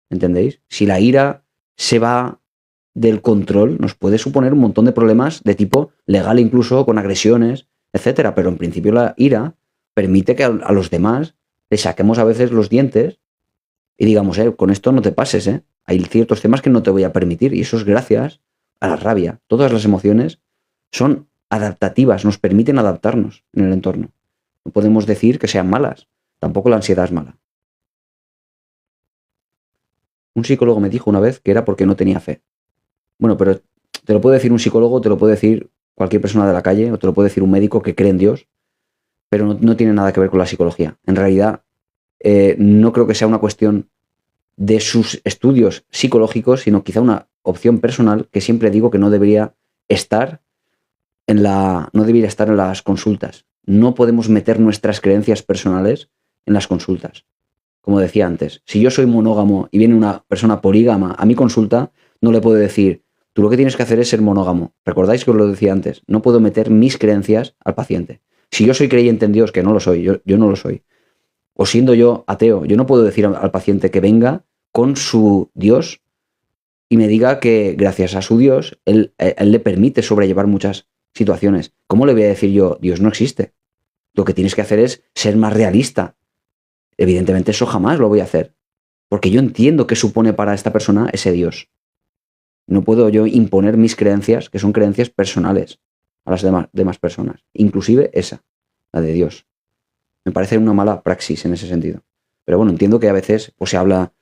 ¿Entendéis? Si la ira se va del control, nos puede suponer un montón de problemas de tipo legal, incluso con agresiones, etcétera. Pero en principio la ira permite que a los demás le saquemos a veces los dientes y digamos, con esto no te pases, ¿eh? Hay ciertos temas que no te voy a permitir y eso es gracias a la rabia. Todas las emociones son adaptativas, nos permiten adaptarnos en el entorno. No podemos decir que sean malas. Tampoco la ansiedad es mala. Un psicólogo me dijo una vez que era porque no tenía fe. Bueno, pero te lo puede decir un psicólogo, te lo puede decir cualquier persona de la calle, o te lo puede decir un médico que cree en Dios, pero no tiene nada que ver con la psicología. En realidad, no creo que sea una cuestión de sus estudios psicológicos, sino quizá una opción personal que siempre digo que no debería estar no debería estar en las consultas. No podemos meter nuestras creencias personales en las consultas. Como decía antes, si yo soy monógamo y viene una persona polígama a mi consulta, no le puedo decir, Tú lo que tienes que hacer es ser monógamo. ¿Recordáis que os lo decía antes? No puedo meter mis creencias al paciente. Si yo soy creyente en Dios, que no lo soy, yo no lo soy, o siendo yo ateo, yo no puedo decir al paciente que venga con su Dios y me diga que gracias a su Dios, él le permite sobrellevar muchas situaciones. ¿Cómo le voy a decir yo, Dios no existe? Lo que tienes que hacer es ser más realista. Evidentemente eso jamás lo voy a hacer, porque yo entiendo qué supone para esta persona ese Dios. No puedo yo imponer mis creencias, que son creencias personales, a las demás personas, inclusive esa, la de Dios. Me parece una mala praxis en ese sentido. Pero bueno, entiendo que a veces pues, se habla,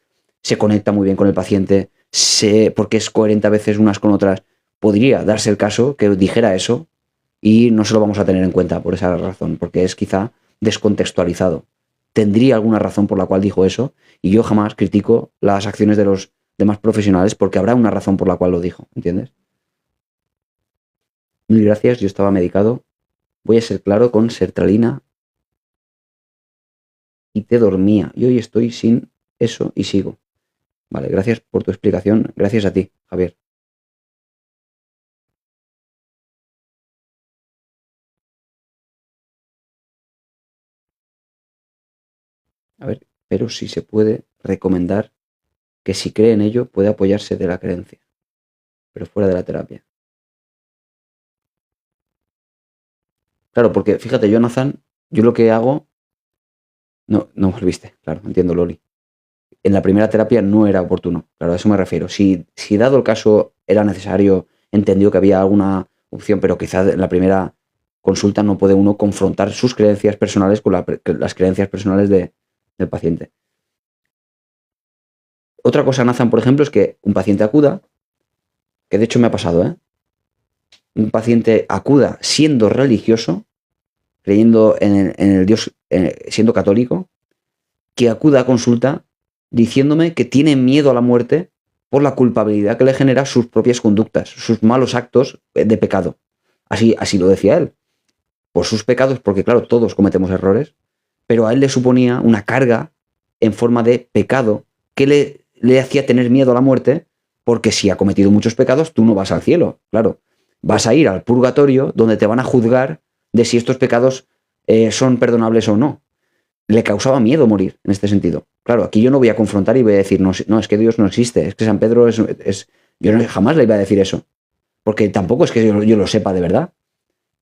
se conecta muy bien con el paciente, porque es coherente a veces unas con otras. Podría darse el caso que dijera eso y no se lo vamos a tener en cuenta por esa razón, porque es quizá descontextualizado. Tendría alguna razón por la cual dijo eso y yo jamás critico las acciones de los demás profesionales porque habrá una razón por la cual lo dijo, ¿entiendes? Mil gracias, yo estaba medicado. Voy a ser claro con sertralina y te dormía. Y hoy estoy sin eso y sigo. Vale, gracias por tu explicación. Gracias a ti, Javier. A ver, pero si se puede recomendar que si cree en ello puede apoyarse de la creencia, pero fuera de la terapia. Claro, porque fíjate, Jonathan, yo lo que hago... No, no volviste, claro, entiendo, Loli. En la primera terapia no era oportuno, claro, a eso me refiero. Si dado el caso era necesario, entendió que había alguna opción, pero quizás en la primera consulta no puede uno confrontar sus creencias personales con las creencias personales del paciente. Otra cosa, Nathan, por ejemplo, es que un paciente acuda, que de hecho me ha pasado, ¿eh? Un paciente acuda siendo religioso, creyendo en el Dios, siendo católico, que acuda a consulta diciéndome que tiene miedo a la muerte por la culpabilidad que le genera sus propias conductas, sus malos actos de pecado. Así lo decía él. Por sus pecados, porque claro, todos cometemos errores, pero a él le suponía una carga en forma de pecado que le hacía tener miedo a la muerte, porque si ha cometido muchos pecados, tú no vas al cielo, claro. Vas a ir al purgatorio donde te van a juzgar de si estos pecados son perdonables o no. Le causaba miedo morir en este sentido. Claro, aquí yo no voy a confrontar y voy a decir, no, no es que Dios no existe, es que San Pedro yo jamás le iba a decir eso, porque tampoco es que yo lo sepa de verdad.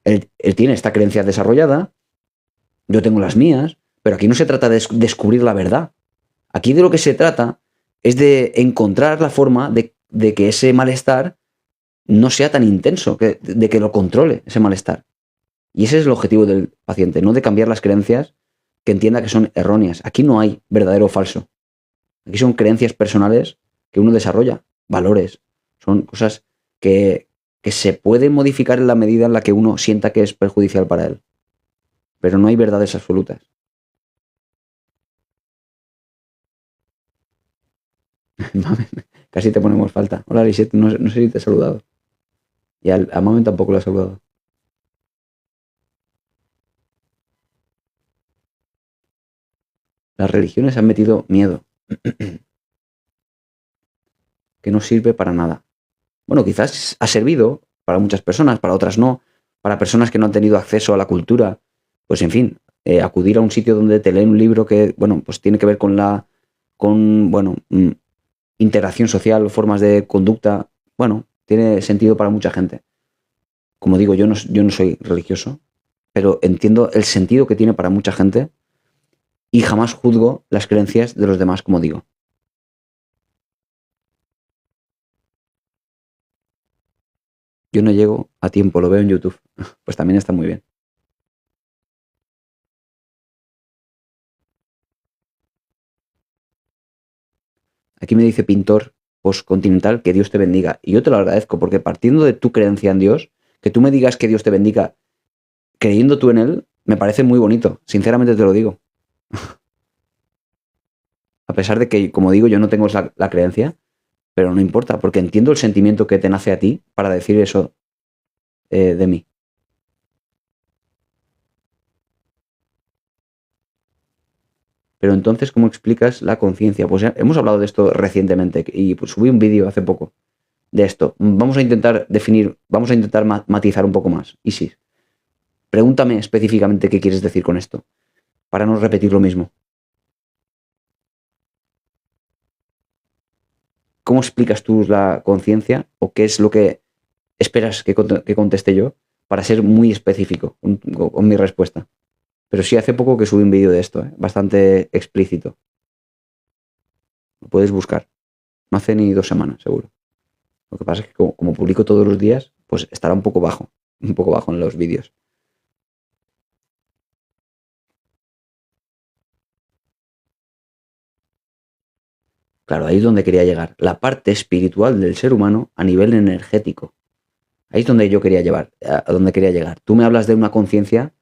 Él tiene esta creencia desarrollada, yo tengo las mías, pero aquí no se trata de descubrir la verdad. Aquí de lo que se trata es de encontrar la forma de que ese malestar no sea tan intenso, de que lo controle ese malestar. Y ese es el objetivo del paciente, no de cambiar las creencias que entienda que son erróneas. Aquí no hay verdadero o falso. Aquí son creencias personales que uno desarrolla, valores. Son cosas que se pueden modificar en la medida en la que uno sienta que es perjudicial para él. Pero no hay verdades absolutas. Casi te ponemos falta. Hola, Lisette, no sé si te he saludado. Y a Mamen tampoco lo he saludado. Las religiones han metido miedo. Que no sirve para nada. Bueno, quizás ha servido para muchas personas, para otras no. Para personas que no han tenido acceso a la cultura. Pues en fin, acudir a un sitio donde te leen un libro que, bueno, pues tiene que ver bueno, interacción social, formas de conducta, bueno, tiene sentido para mucha gente. Como digo, yo no soy religioso, pero entiendo el sentido que tiene para mucha gente y jamás juzgo las creencias de los demás, como digo. Yo no llego a tiempo, lo veo en YouTube. Pues también está muy bien. Aquí me dice Pintor Postcontinental que Dios te bendiga. Y yo te lo agradezco, porque partiendo de tu creencia en Dios, que tú me digas que Dios te bendiga creyendo tú en Él, me parece muy bonito. Sinceramente te lo digo. A pesar de que, como digo, yo no tengo la creencia, pero no importa, porque entiendo el sentimiento que te nace a ti para decir eso de mí. Pero entonces, ¿cómo explicas la conciencia? Pues hemos hablado de esto recientemente y pues, subí un vídeo hace poco de esto. Vamos a intentar definir, vamos a intentar matizar un poco más. Isis, pregúntame específicamente qué quieres decir con esto, para no repetir lo mismo. ¿Cómo explicas tú la conciencia o qué es lo que esperas que conteste yo para ser muy específico con mi respuesta? Pero sí, hace poco que subí un vídeo de esto, bastante explícito. Lo puedes buscar. No hace ni 2 semanas, seguro. Lo que pasa es que como publico todos los días, pues estará un poco bajo en los vídeos. Claro, ahí es donde quería llegar. La parte espiritual del ser humano a nivel energético. Ahí es donde yo quería llevar, a donde quería llegar. Tú me hablas de una conciencia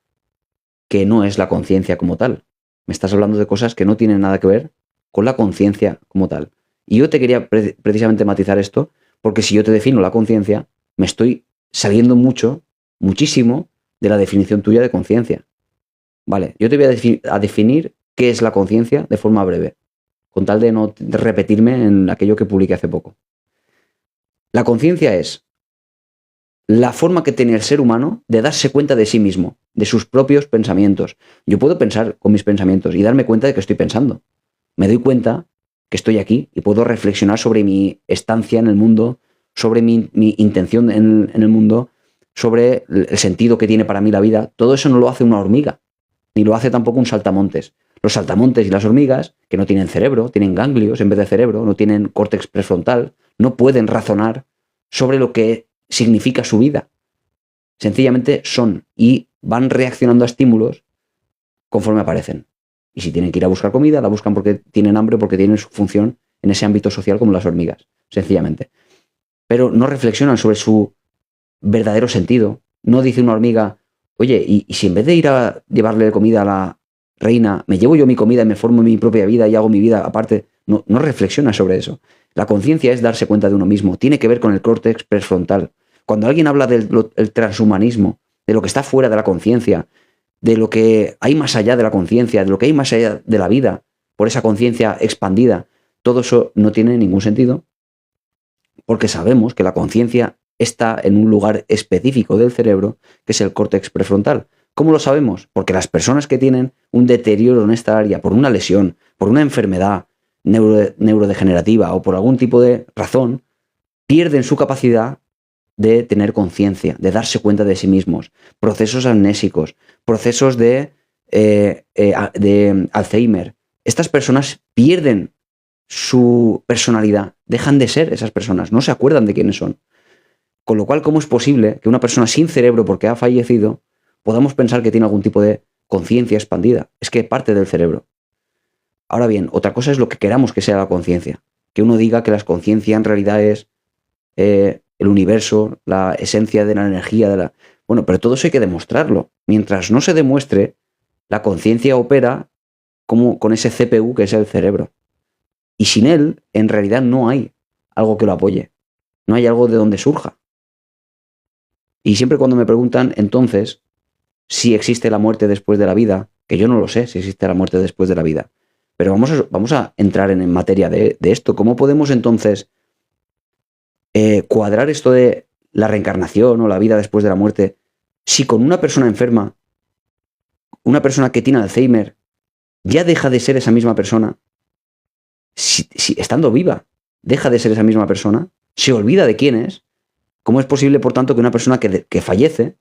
que no es la conciencia como tal. Me estás hablando de cosas que no tienen nada que ver con la conciencia como tal. Y yo te quería precisamente matizar esto, porque si yo te defino la conciencia, me estoy saliendo muchísimo de la definición tuya de conciencia. Vale, yo te voy a definir qué es la conciencia de forma breve, con tal de no repetirme en aquello que publiqué hace poco. La conciencia es la forma que tiene el ser humano de darse cuenta de sí mismo, de sus propios pensamientos. Yo puedo pensar con mis pensamientos y darme cuenta de que estoy pensando. Me doy cuenta que estoy aquí y puedo reflexionar sobre mi estancia en el mundo, sobre mi intención en el mundo, sobre el sentido que tiene para mí la vida. Todo eso no lo hace una hormiga, ni lo hace tampoco un saltamontes. Los saltamontes y las hormigas, que no tienen cerebro, tienen ganglios en vez de cerebro, no tienen córtex prefrontal, no pueden razonar sobre lo que significa su vida. Sencillamente son y van reaccionando a estímulos conforme aparecen. Y si tienen que ir a buscar comida, la buscan porque tienen hambre, porque tienen su función en ese ámbito social como las hormigas, sencillamente. Pero no reflexionan sobre su verdadero sentido. No dice una hormiga, oye, ¿y si en vez de ir a llevarle comida a la reina, me llevo yo mi comida y me formo mi propia vida y hago mi vida aparte? No reflexiona sobre eso. La conciencia es darse cuenta de uno mismo. Tiene que ver con el córtex prefrontal. Cuando alguien habla del transhumanismo, de lo que está fuera de la conciencia, de lo que hay más allá de la conciencia, de lo que hay más allá de la vida, por esa conciencia expandida, todo eso no tiene ningún sentido, porque sabemos que la conciencia está en un lugar específico del cerebro, que es el córtex prefrontal. ¿Cómo lo sabemos? Porque las personas que tienen un deterioro en esta área por una lesión, por una enfermedad neurodegenerativa o por algún tipo de razón, pierden su capacidad de tener conciencia, de darse cuenta de sí mismos, procesos amnésicos, procesos de Alzheimer. Estas personas pierden su personalidad, dejan de ser esas personas, no se acuerdan de quiénes son. Con lo cual, ¿cómo es posible que una persona sin cerebro, porque ha fallecido, podamos pensar que tiene algún tipo de conciencia expandida? Es que parte del cerebro. Ahora bien, otra cosa es lo que queramos que sea la conciencia. Que uno diga que la conciencia en realidad es el universo, la esencia de la energía. Bueno, pero todo eso hay que demostrarlo. Mientras no se demuestre, la conciencia opera como con ese CPU que es el cerebro. Y sin él, en realidad no hay algo que lo apoye. No hay algo de donde surja. Y siempre cuando me preguntan, entonces, si existe la muerte después de la vida, que yo no lo sé si existe la muerte después de la vida, pero vamos a entrar en materia de esto. ¿Cómo podemos entonces cuadrar esto de la reencarnación o la vida después de la muerte si con una persona enferma, una persona que tiene Alzheimer, ya deja de ser esa misma persona? Si estando viva, deja de ser esa misma persona, se olvida de quién es. ¿Cómo es posible, por tanto, que una persona que fallece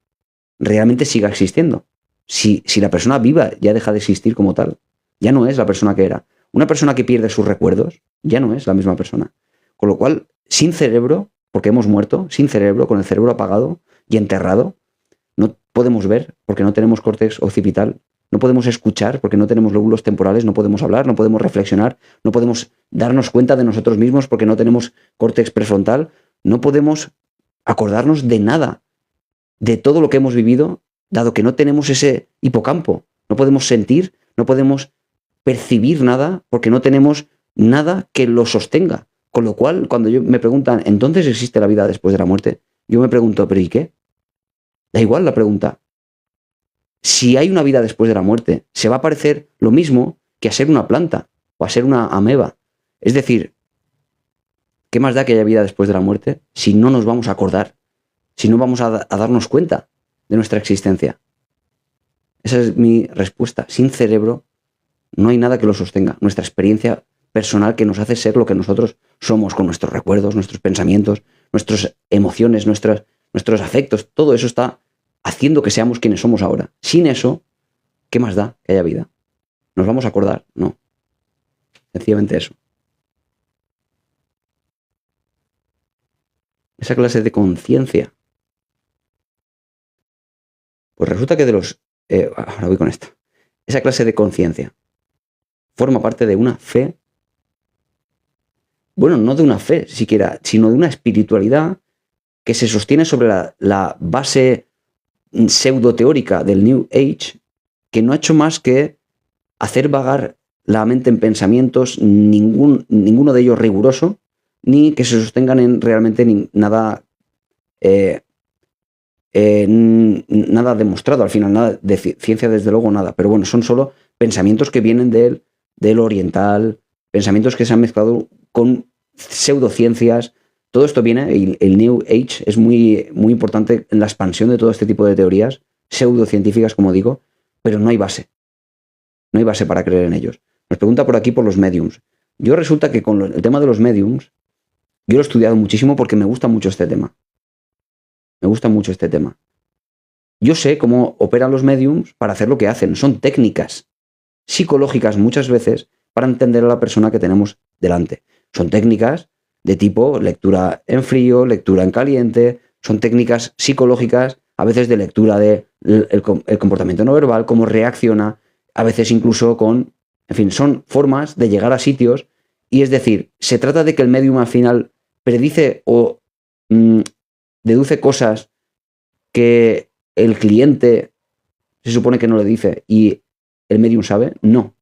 realmente siga existiendo? Si la persona viva ya deja de existir como tal, ya no es la persona que era. Una persona que pierde sus recuerdos ya no es la misma persona. Con lo cual, sin cerebro, porque hemos muerto, sin cerebro, con el cerebro apagado y enterrado, no podemos ver porque no tenemos córtex occipital, no podemos escuchar porque no tenemos lóbulos temporales, no podemos hablar, no podemos reflexionar, no podemos darnos cuenta de nosotros mismos porque no tenemos córtex prefrontal, no podemos acordarnos de nada, de todo lo que hemos vivido, dado que no tenemos ese hipocampo, no podemos sentir, no podemos percibir nada porque no tenemos nada que lo sostenga. Con lo cual, cuando me preguntan, ¿entonces existe la vida después de la muerte? Yo me pregunto, ¿pero y qué? Da igual la pregunta. Si hay una vida después de la muerte, se va a parecer lo mismo que a ser una planta o a ser una ameba. Es decir, ¿Qué más da que haya vida después de la muerte si no nos vamos a acordar? Si no vamos a darnos cuenta de nuestra existencia. Esa es mi respuesta. Sin cerebro no hay nada que lo sostenga. Nuestra experiencia personal que nos hace ser lo que nosotros somos, con nuestros recuerdos, nuestros pensamientos, nuestras emociones, nuestros afectos, todo eso está haciendo que seamos quienes somos ahora. Sin eso, ¿qué más da que haya vida? ¿Nos vamos a acordar? No. Sencillamente eso. Esa clase de conciencia. Pues resulta que ahora voy con esto. Esa clase de conciencia forma parte de una fe. Bueno, no de una fe siquiera, sino de una espiritualidad que se sostiene sobre la base pseudo-teórica del New Age, que no ha hecho más que hacer vagar la mente en pensamientos, ninguno de ellos riguroso, ni que se sostengan en realmente nada nada demostrado al final, nada de ciencia desde luego, nada, pero bueno, son solo pensamientos que vienen del oriental, pensamientos que se han mezclado con pseudociencias. Todo esto viene, y el New Age es muy, muy importante en la expansión de todo este tipo de teorías pseudocientíficas, como digo, pero no hay base. No hay base para creer en ellos. Nos pregunta por aquí por los mediums. Yo resulta que con el tema de los mediums, yo lo he estudiado muchísimo porque me gusta mucho este tema. Me gusta mucho este tema. Yo sé cómo operan los mediums para hacer lo que hacen. Son técnicas psicológicas muchas veces para entender a la persona que tenemos delante. Son técnicas de tipo lectura en frío, lectura en caliente. Son técnicas psicológicas, a veces de lectura del comportamiento no verbal, cómo reacciona, a veces incluso con... En fin, son formas de llegar a sitios, y es decir, se trata de que el medium al final predice o deduce cosas que el cliente se supone que no le dice y el medium sabe. No.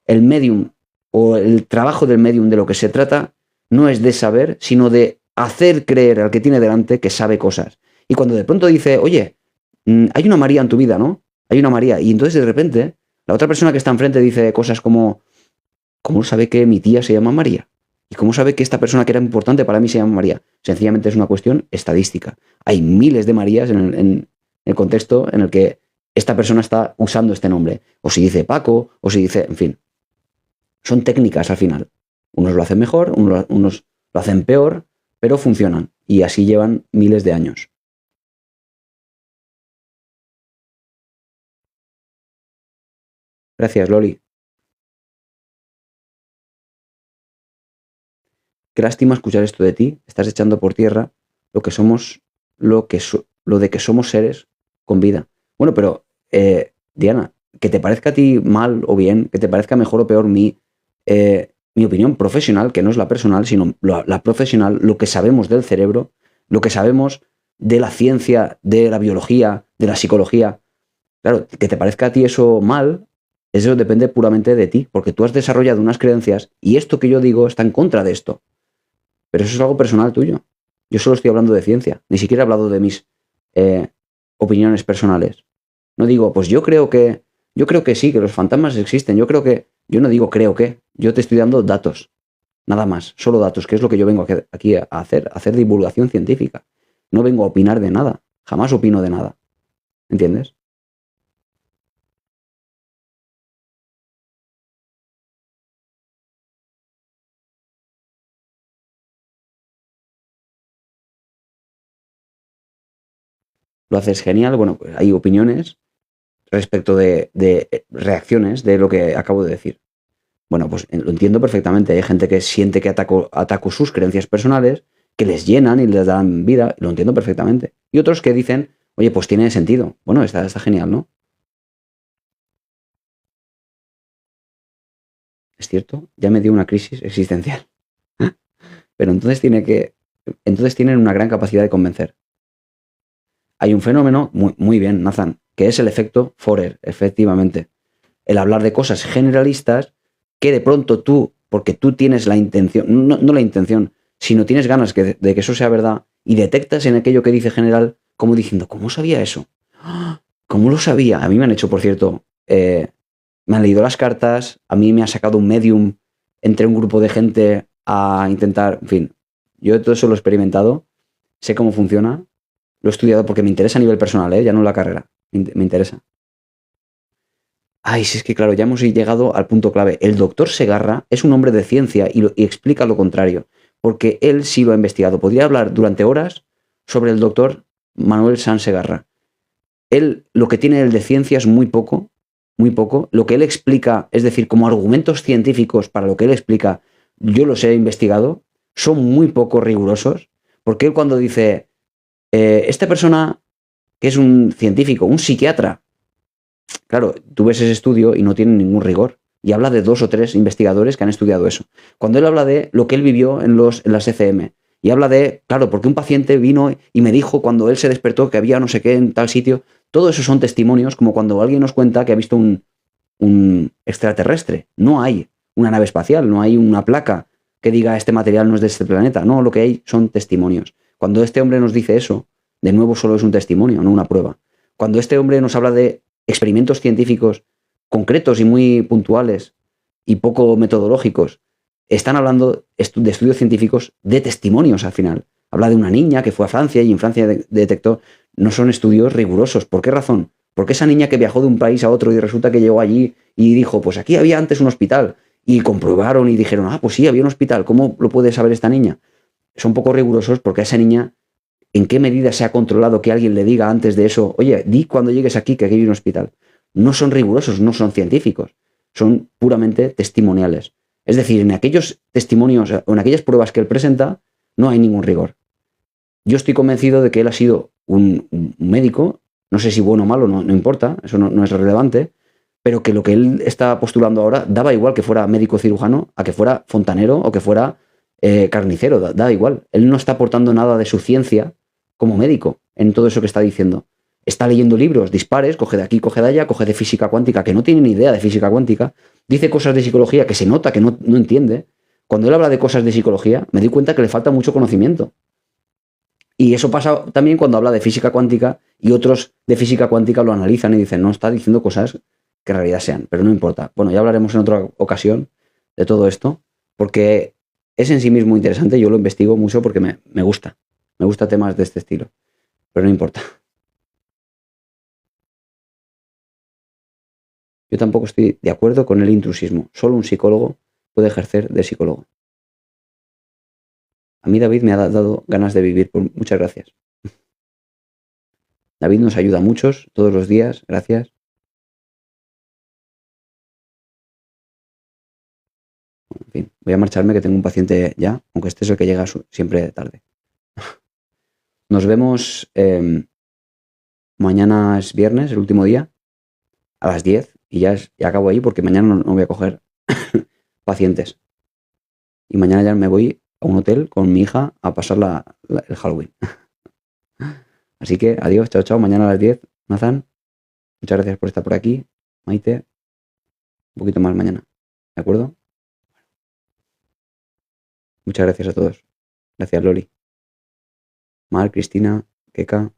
El medium o el trabajo del medium, de lo que se trata, no es de saber, sino de hacer creer al que tiene delante que sabe cosas. Y cuando de pronto dice, oye, hay una María en tu vida, ¿no? Hay una María. Y entonces de repente la otra persona que está enfrente dice cosas como, ¿cómo sabe que mi tía se llama María? ¿Y cómo sabe que esta persona que era importante para mí se llama María? Sencillamente es una cuestión estadística. Hay miles de Marías en el contexto en el que esta persona está usando este nombre. O si dice Paco, o si dice, en fin. Son técnicas al final. Unos lo hacen mejor, unos lo hacen peor, pero funcionan. Y así llevan miles de años. Gracias, Loli. Qué lástima escuchar esto de ti. Estás echando por tierra lo que somos, lo de que somos seres con vida. Bueno, pero, Diana, que te parezca a ti mal o bien, que te parezca mejor o peor mi opinión profesional, que no es la personal, sino la profesional, lo que sabemos del cerebro, lo que sabemos de la ciencia, de la biología, de la psicología. Claro, que te parezca a ti eso mal, eso depende puramente de ti, porque tú has desarrollado unas creencias y esto que yo digo está en contra de esto. Pero eso es algo personal tuyo. Yo solo estoy hablando de ciencia, ni siquiera he hablado de mis opiniones personales. No digo, pues yo creo que sí, que los fantasmas existen. Yo no digo creo que, yo te estoy dando datos, nada más, solo datos, que es lo que yo vengo aquí a hacer divulgación científica. No vengo a opinar de nada, jamás opino de nada. ¿Entiendes? Lo haces genial. Bueno, pues hay opiniones respecto de reacciones de lo que acabo de decir. Bueno, pues lo entiendo perfectamente. Hay gente que siente que ataco sus creencias personales, que les llenan y les dan vida. Lo entiendo perfectamente. Y otros que dicen, oye, pues tiene sentido. Bueno, está genial, ¿no? Es cierto, ya me dio una crisis existencial. Pero entonces tienen una gran capacidad de convencer. Hay un fenómeno, muy bien, Nathan, que es el efecto Forer, efectivamente. El hablar de cosas generalistas que de pronto tú, porque tú tienes la intención, no la intención, sino tienes ganas de que eso sea verdad, y detectas en aquello que dice general como diciendo, ¿cómo sabía eso? ¿Cómo lo sabía? A mí me han hecho, por cierto, me han leído las cartas, a mí me ha sacado un medium entre un grupo de gente a intentar, en fin, Yo todo eso lo he experimentado, sé cómo funciona, lo he estudiado porque me interesa a nivel personal, ya no la carrera, me interesa. Ay, si es que claro, ya hemos llegado al punto clave. El doctor Segarra es un hombre de ciencia y explica lo contrario, porque él sí lo ha investigado. Podría hablar durante horas sobre el doctor Manuel Sanz Segarra. Él, lo que tiene él de ciencia es muy poco, muy poco. Lo que él explica, es decir, como argumentos científicos para lo que él explica, yo los he investigado, son muy poco rigurosos, porque él cuando dice, esta persona que es un científico, un psiquiatra, claro, tú ves ese estudio y no tiene ningún rigor. Y habla de 2 o 3 investigadores que han estudiado eso. Cuando él habla de lo que él vivió en las ECM, y habla de, claro, porque un paciente vino y me dijo cuando él se despertó que había no sé qué en tal sitio, todo eso son testimonios, como cuando alguien nos cuenta que ha visto un extraterrestre. No hay una nave espacial, no hay una placa que diga este material no es de este planeta. No, lo que hay son testimonios. Cuando este hombre nos dice eso, de nuevo solo es un testimonio, no una prueba. Cuando este hombre nos habla de experimentos científicos concretos y muy puntuales y poco metodológicos, están hablando de estudios científicos de testimonios al final. Habla de una niña que fue a Francia y en Francia detectó. No son estudios rigurosos. ¿Por qué razón? Porque esa niña que viajó de un país a otro y resulta que llegó allí y dijo, pues aquí había antes un hospital. Y comprobaron y dijeron, ah, pues sí, había un hospital. ¿Cómo lo puede saber esta niña? Son poco rigurosos porque a esa niña, ¿en qué medida se ha controlado que alguien le diga antes de eso, oye, di cuando llegues aquí que aquí hay un hospital? No son rigurosos, no son científicos, son puramente testimoniales. Es decir, en aquellos testimonios o en aquellas pruebas que él presenta, no hay ningún rigor. Yo estoy convencido de que él ha sido un médico, no sé si bueno o malo, no importa, eso no es relevante, pero que lo que él está postulando ahora daba igual que fuera médico cirujano, a que fuera fontanero o que fuera carnicero, da igual. Él no está aportando nada de su ciencia como médico en todo eso que está diciendo. Está leyendo libros, dispares, coge de aquí, coge de allá, coge de física cuántica, que no tiene ni idea de física cuántica, dice cosas de psicología que se nota que no entiende. Cuando él habla de cosas de psicología, me doy cuenta que le falta mucho conocimiento. Y eso pasa también cuando habla de física cuántica y otros de física cuántica lo analizan y dicen, no, está diciendo cosas que en realidad sean, pero no importa. Bueno, ya hablaremos en otra ocasión de todo esto, porque es en sí mismo interesante, yo lo investigo mucho porque me gusta temas de este estilo, pero no importa. Yo tampoco estoy de acuerdo con el intrusismo, solo un psicólogo puede ejercer de psicólogo. A mí David me ha dado ganas de vivir, muchas gracias. David nos ayuda a muchos todos los días, gracias. En fin, voy a marcharme que tengo un paciente ya, aunque este es el que llega siempre tarde. Nos vemos, mañana es viernes, el último día, a las 10 y ya acabo ahí porque mañana no voy a coger pacientes. Y mañana ya me voy a un hotel con mi hija a pasar el Halloween. Así que adiós, chao, chao, mañana a las 10. Nathan, muchas gracias por estar por aquí. Maite, un poquito más mañana, ¿de acuerdo? Muchas gracias a todos. Gracias, Loli. Mar, Cristina, Keka,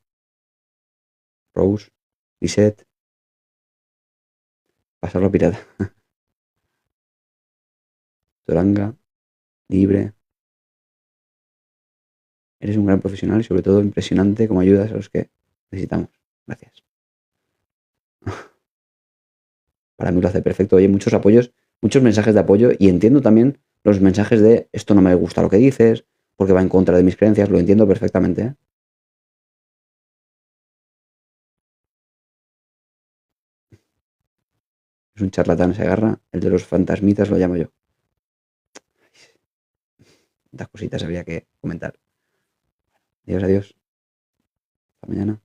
Rose, Lisette. Pasarlo pirata. Toranga, libre. Eres un gran profesional y sobre todo impresionante como ayudas a los que necesitamos. Gracias. Para mí lo hace perfecto. Oye, muchos apoyos, muchos mensajes de apoyo y entiendo también los mensajes de esto no me gusta lo que dices, porque va en contra de mis creencias, lo entiendo perfectamente, ¿eh? Es un charlatán, se agarra, el de los fantasmitas lo llamo yo. Tantas cositas habría que comentar. Adiós, adiós. Hasta mañana.